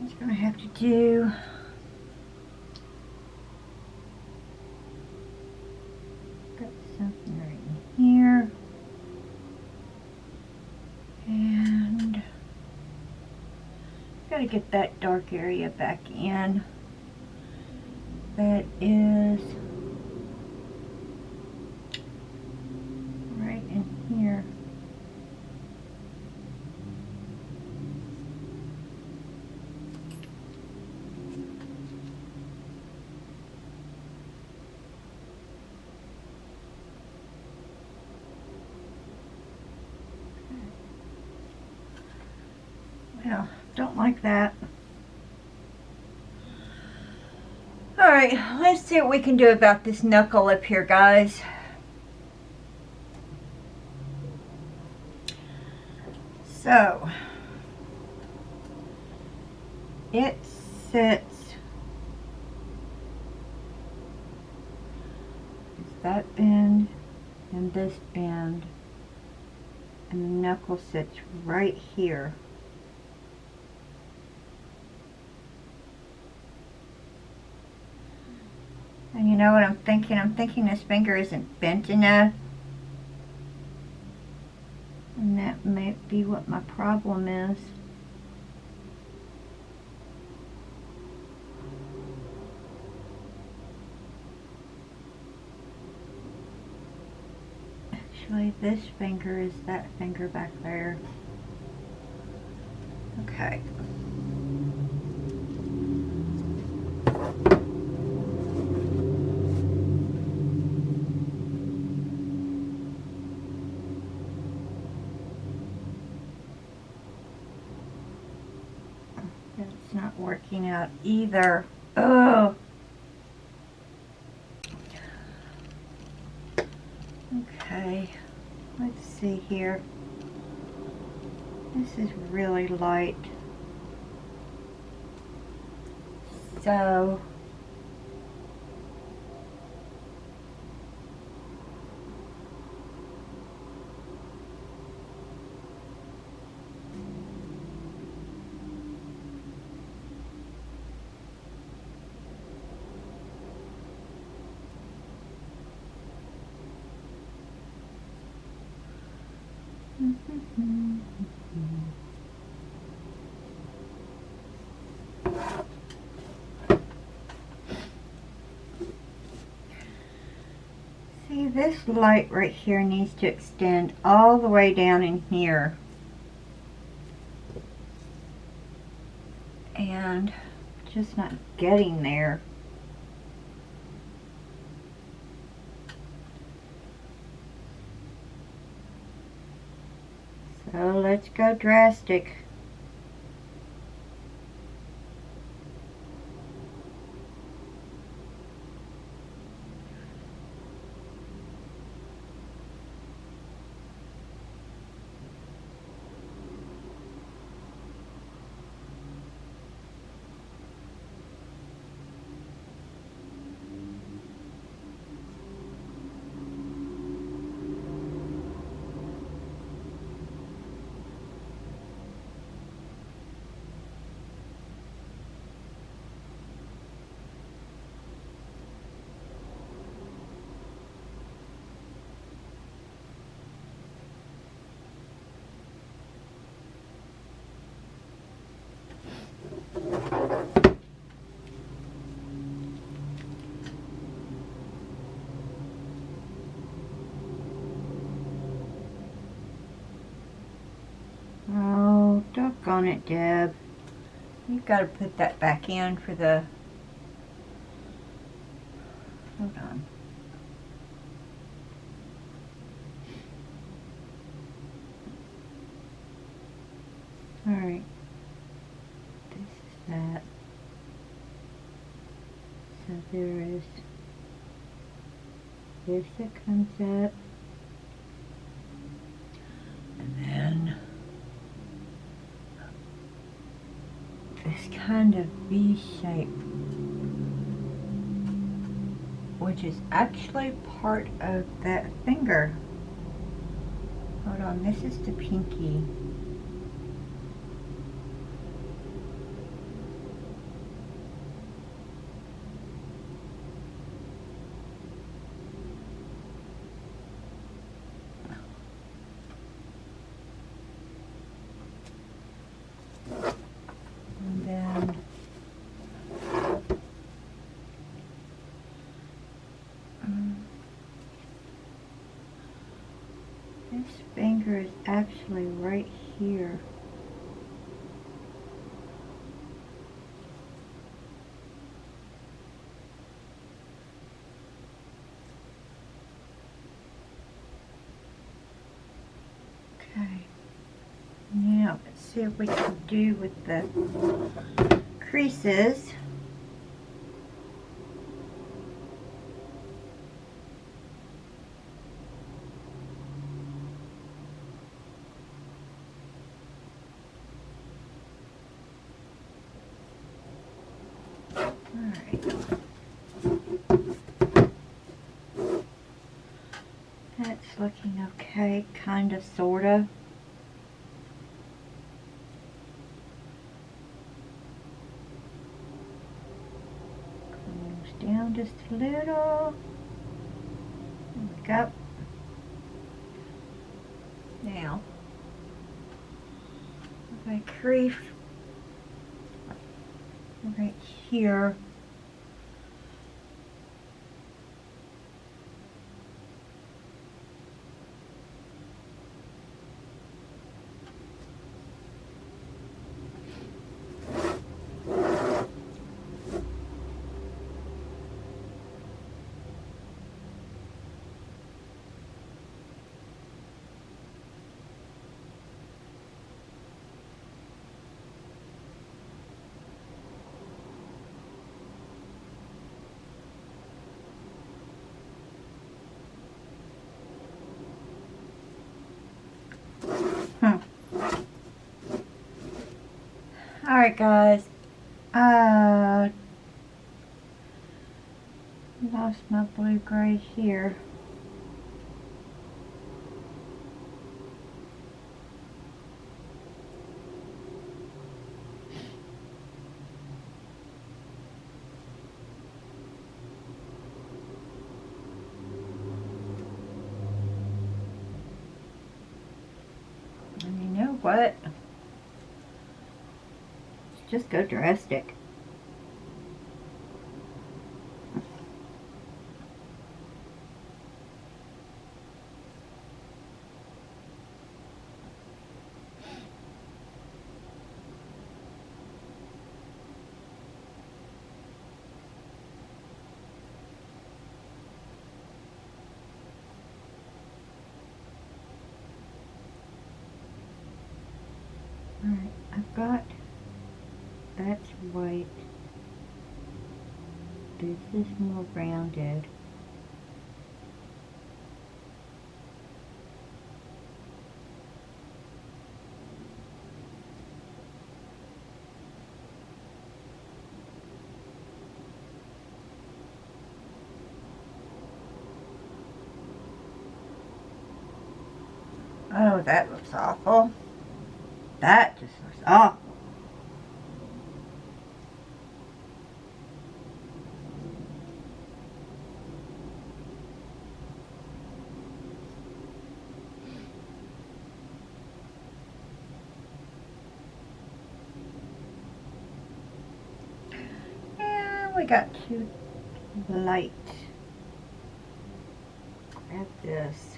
I'm just gonna have to do something right in here, and gotta get that dark area back in. That is right in here. Well, don't like that. Alright, let's see what we can do about this knuckle up here, guys. So, it sits, it's that bend and this bend, and the knuckle sits right here. And you know what I'm thinking? I'm thinking this finger isn't bent enough. And that might be what my problem is. Actually, this finger is that finger back there. Okay. It's not working out either. Oh. Okay, let's see here. This is really light. So see, this light right here needs to extend all the way down in here. And just not getting there. So let's go drastic. Oh, doggone it, Deb. You've got to put that back in for the this that comes up. And then this kind of V shape, which is actually part of that finger. Hold on, this is the pinky. And then this finger is actually right here. Okay. Now let's see what we can do with the creases. Alright. That's looking okay, kind of, sort of. Comes down just a little. There we go. Now, if I crease right here, Alright guys, lost my blue-gray here. And you know what? Just go drastic. Alright, I've got, that's white. This is more rounded. Oh, that looks awful. That just looks awful. And we got too light. Grab this.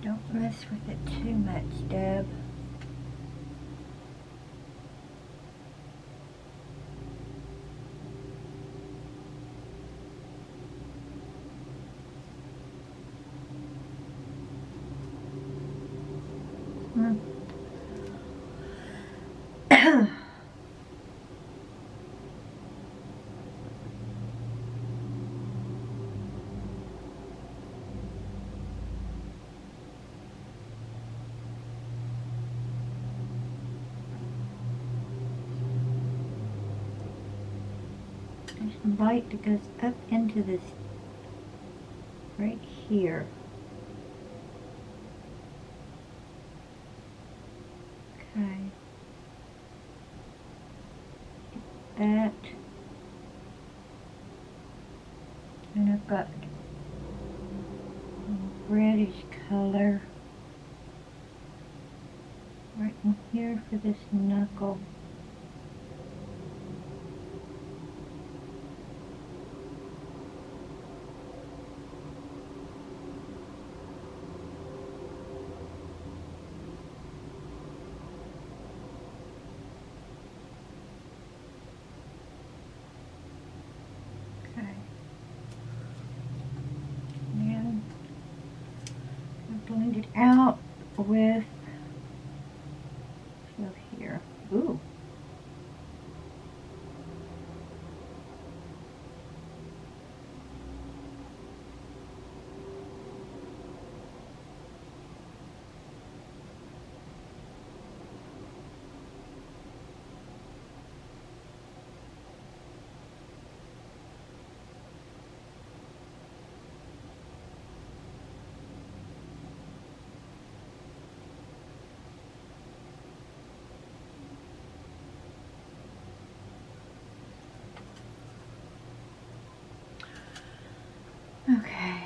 Don't mess with it too much, Deb. There's some light that goes up into this right here. Okay. That. And I've got a reddish color right in here for this knuckle. Blend it out with, so here, ooh. Okay.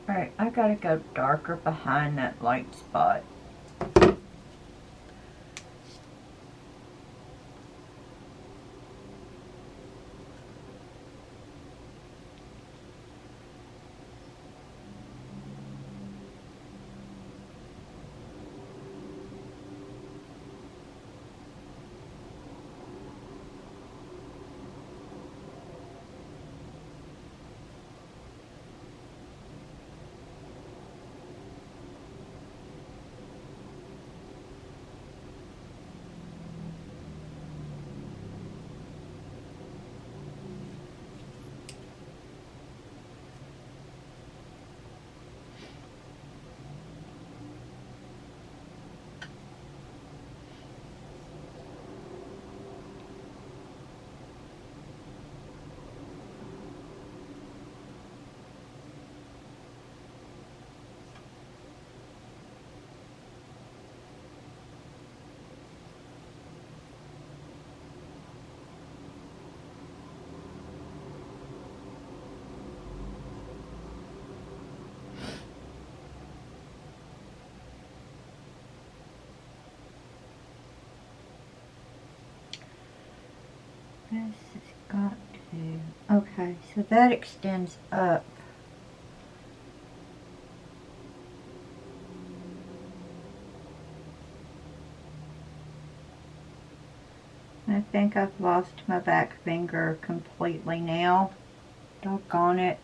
Alright, I gotta go darker behind that light spot. This has got to, okay, so that extends up. I think I've lost my back finger completely now. Doggone it.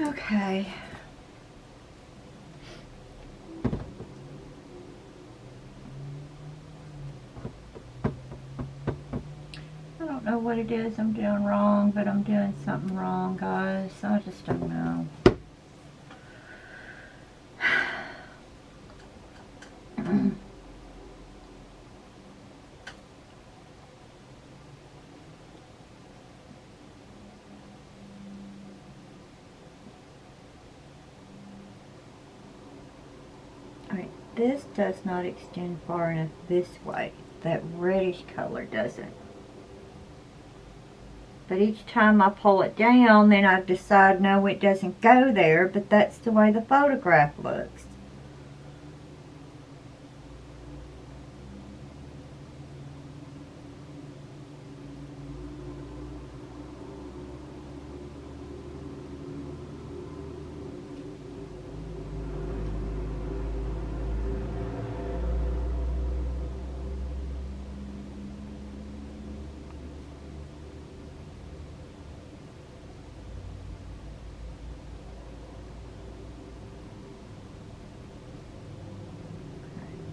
Okay. I don't know what it is I'm doing wrong, but I'm doing something wrong, guys. I just don't know. Alright, this does not extend far enough this way. That reddish color doesn't. But each time I pull it down, then I decide, no, it doesn't go there, but that's the way the photograph looks.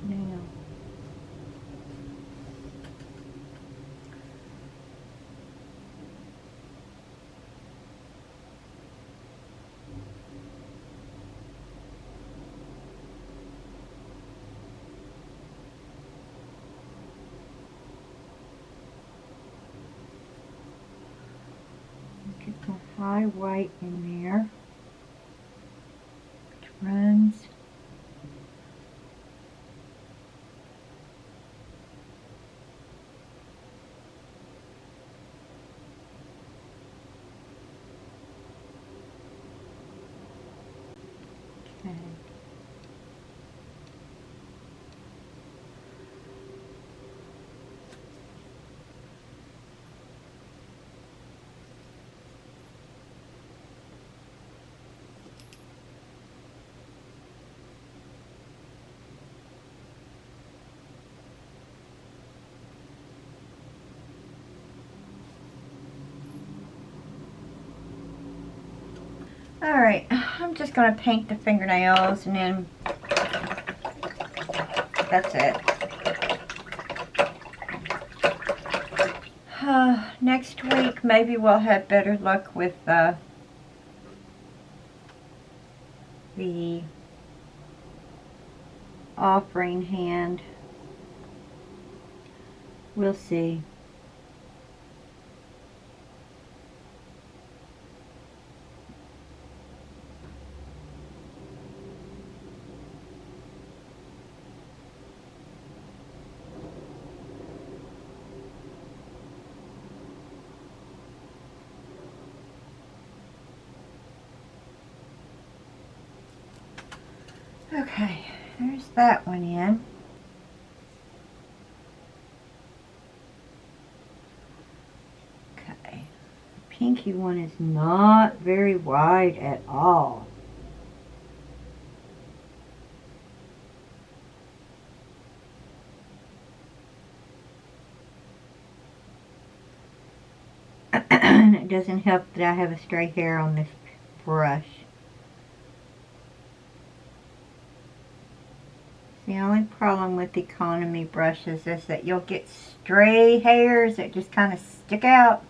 Now, get my high white in there, which runs. Okay. Alright, I'm just going to paint the fingernails and then that's it. Next week maybe we'll have better luck with the offering hand. We'll see. Okay, there's that one in. Okay, the pinky one is not very wide at all. And it doesn't help that I have a stray hair on this brush. The only problem with economy brushes is that you'll get stray hairs that just kind of stick out.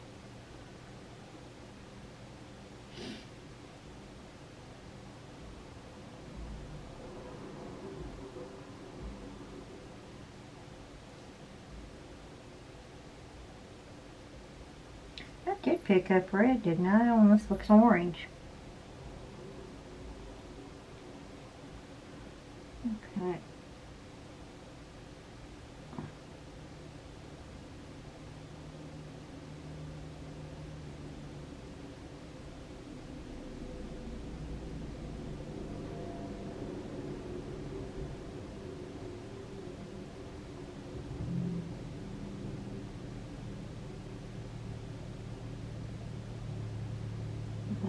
I did pick up red, didn't I? It almost looks orange. Okay.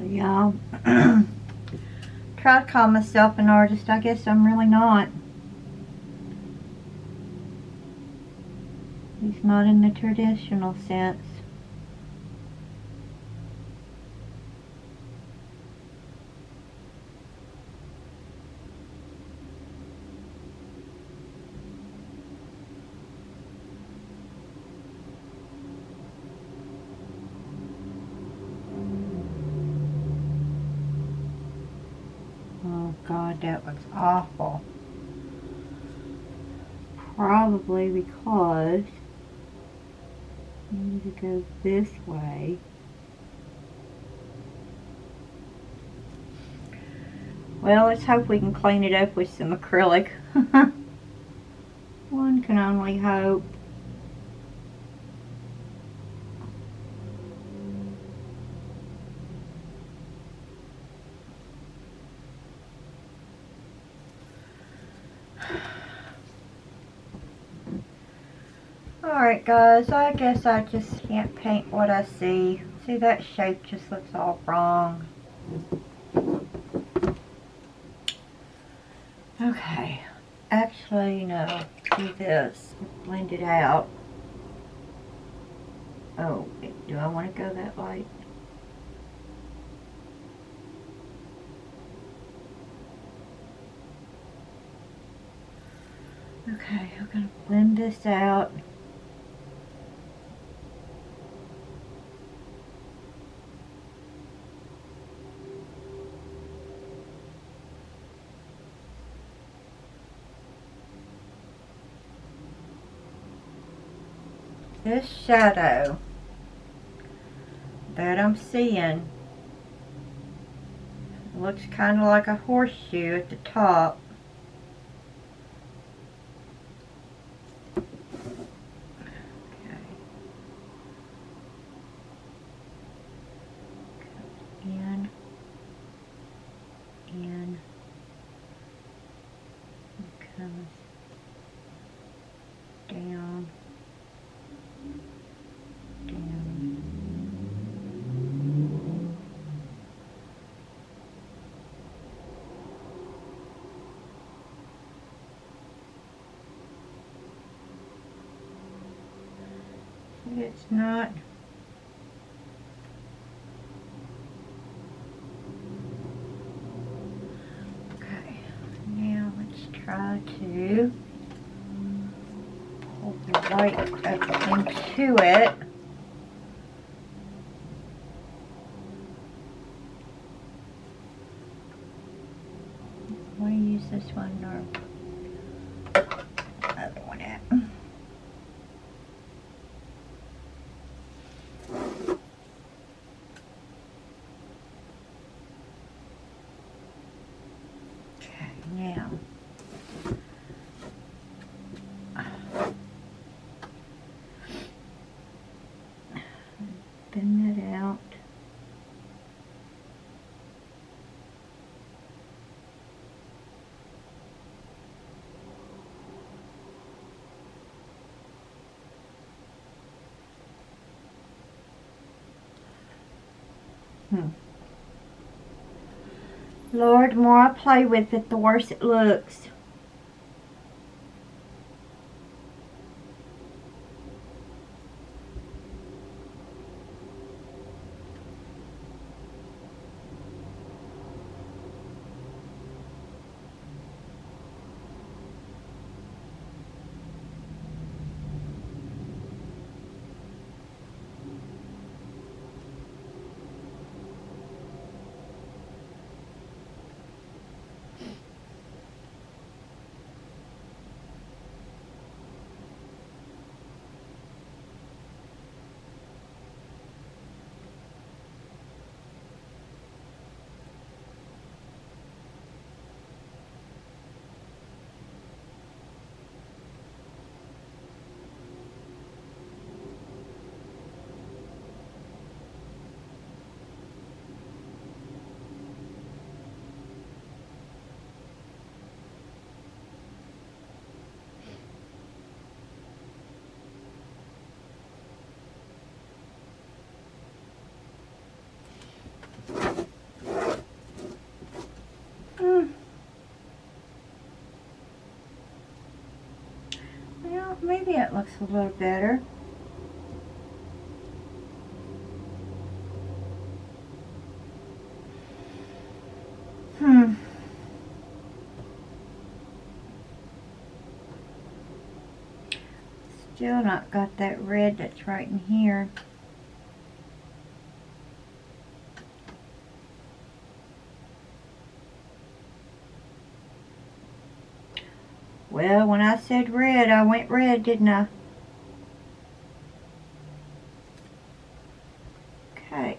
Y'all, try to call myself an artist. I guess I'm really not. At least not in the traditional sense. God, that looks awful. Probably because I need to go this way. Well, let's hope we can clean it up with some acrylic. One can only hope. Alright guys, I guess I just can't paint what I see. See, that shape just looks all wrong. Okay, actually no, do this. Blend it out. Oh, do I want to go that light? Okay, I'm going to blend this out. This shadow that I'm seeing looks kind of like a horseshoe at the top. In, and comes down, down. See, it's not. Try to pull the white up into it. I want to use this one or other one at. Okay, now. Thin that out. Lord, the more I play with it, the worse it looks. Well, maybe it looks a little better. Still not got that red that's right in here. Well, when I said red, I went red, didn't I? Okay.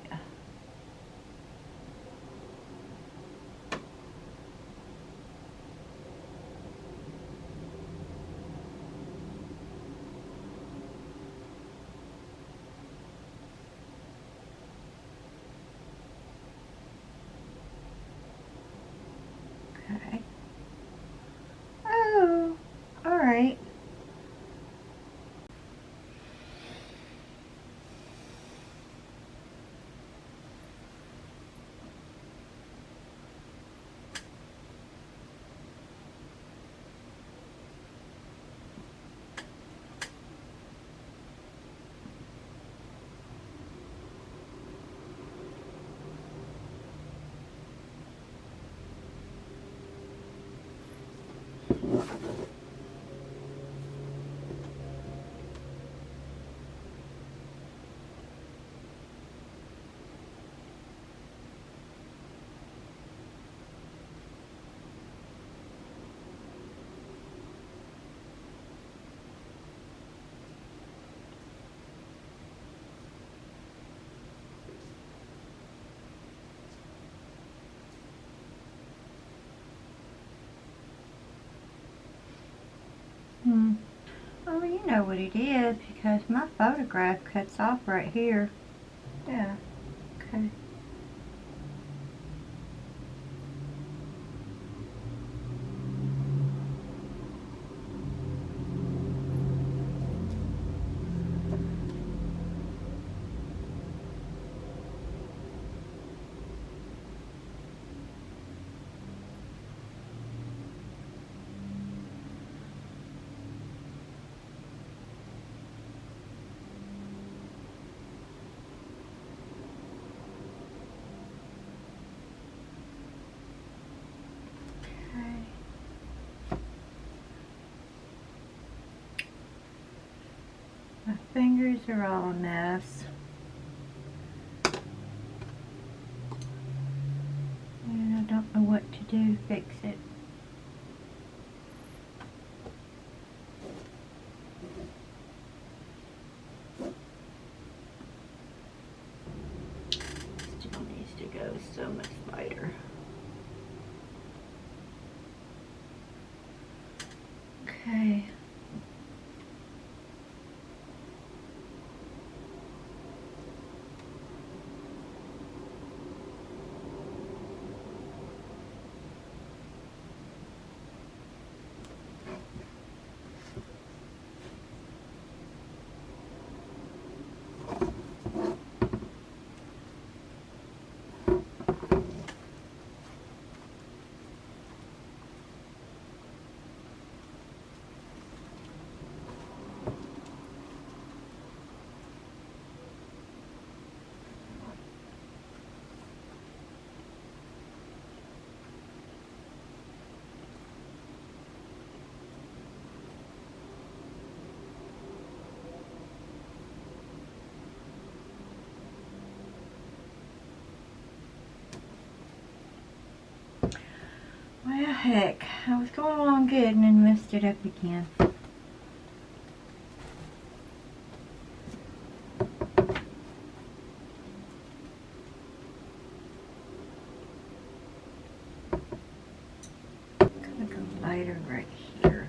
Okay. Oh, all right. Oh, you know what it is because my photograph cuts off right here. Yeah. Okay. My fingers are all a mess. And I don't know what to do to fix it. Still needs to go so much lighter. Okay. Well, heck, I was going along good and then messed it up again. Gonna go lighter right here.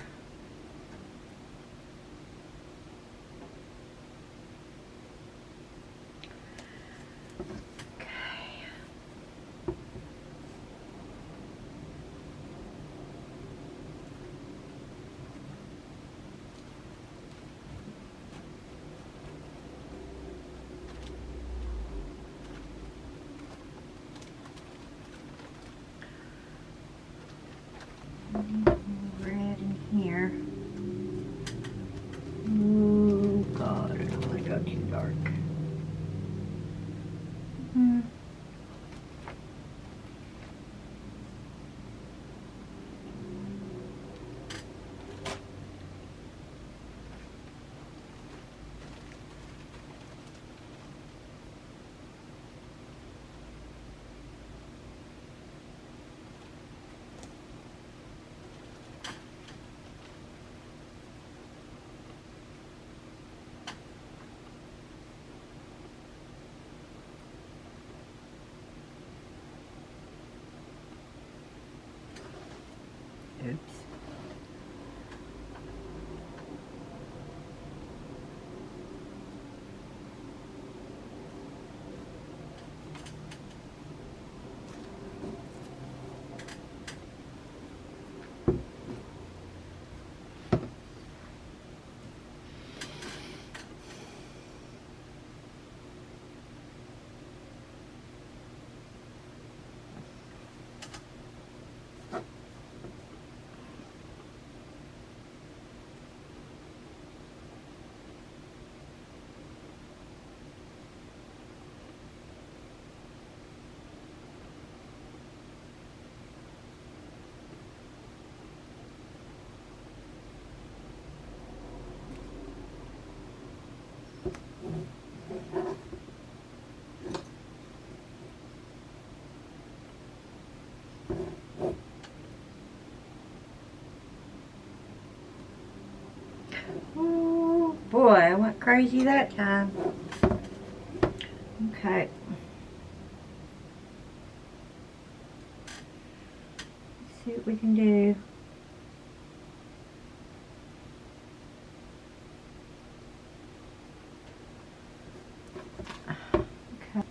Red. boy, I went crazy that time. Okay. Let's see what we can do. Okay.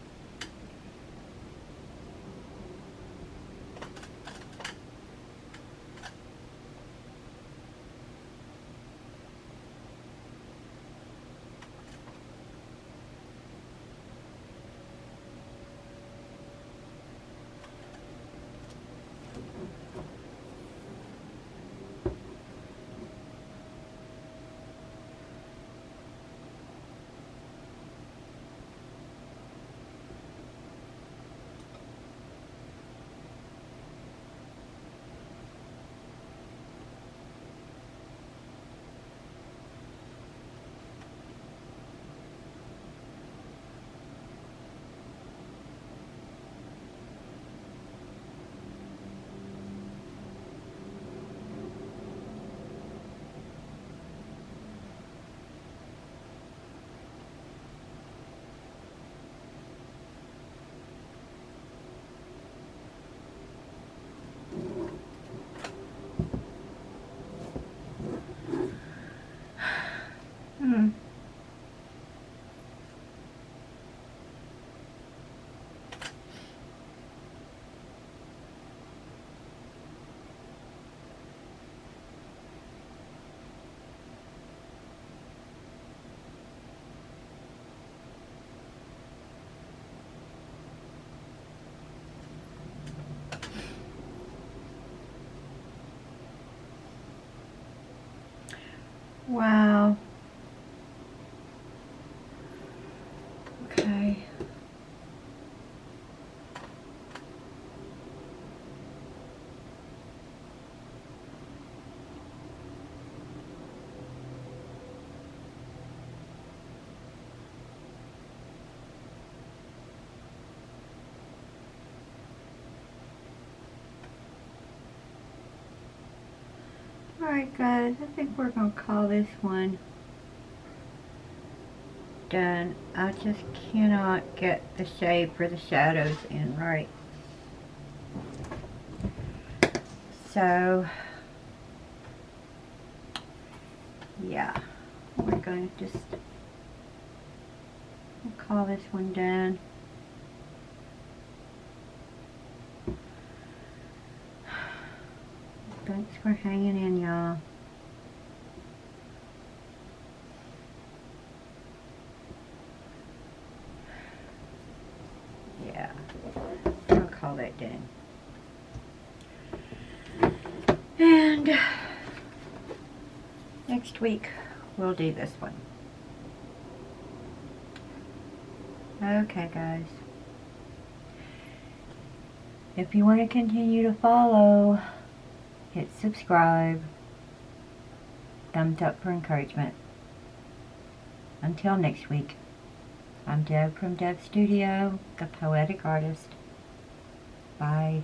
Wow. Okay. Alright guys, I think we're going to call this one done. I just cannot get the shape or the shadows in right. So, yeah, we're going to just call this one done. Thanks for hanging in, y'all. Yeah, I'll call that done. And next week we'll do this one. Okay guys, if you want to continue to follow, hit subscribe, thumbs up for encouragement. Until next week, I'm Deb from Deb Studio, the Poetic Artist. Bye.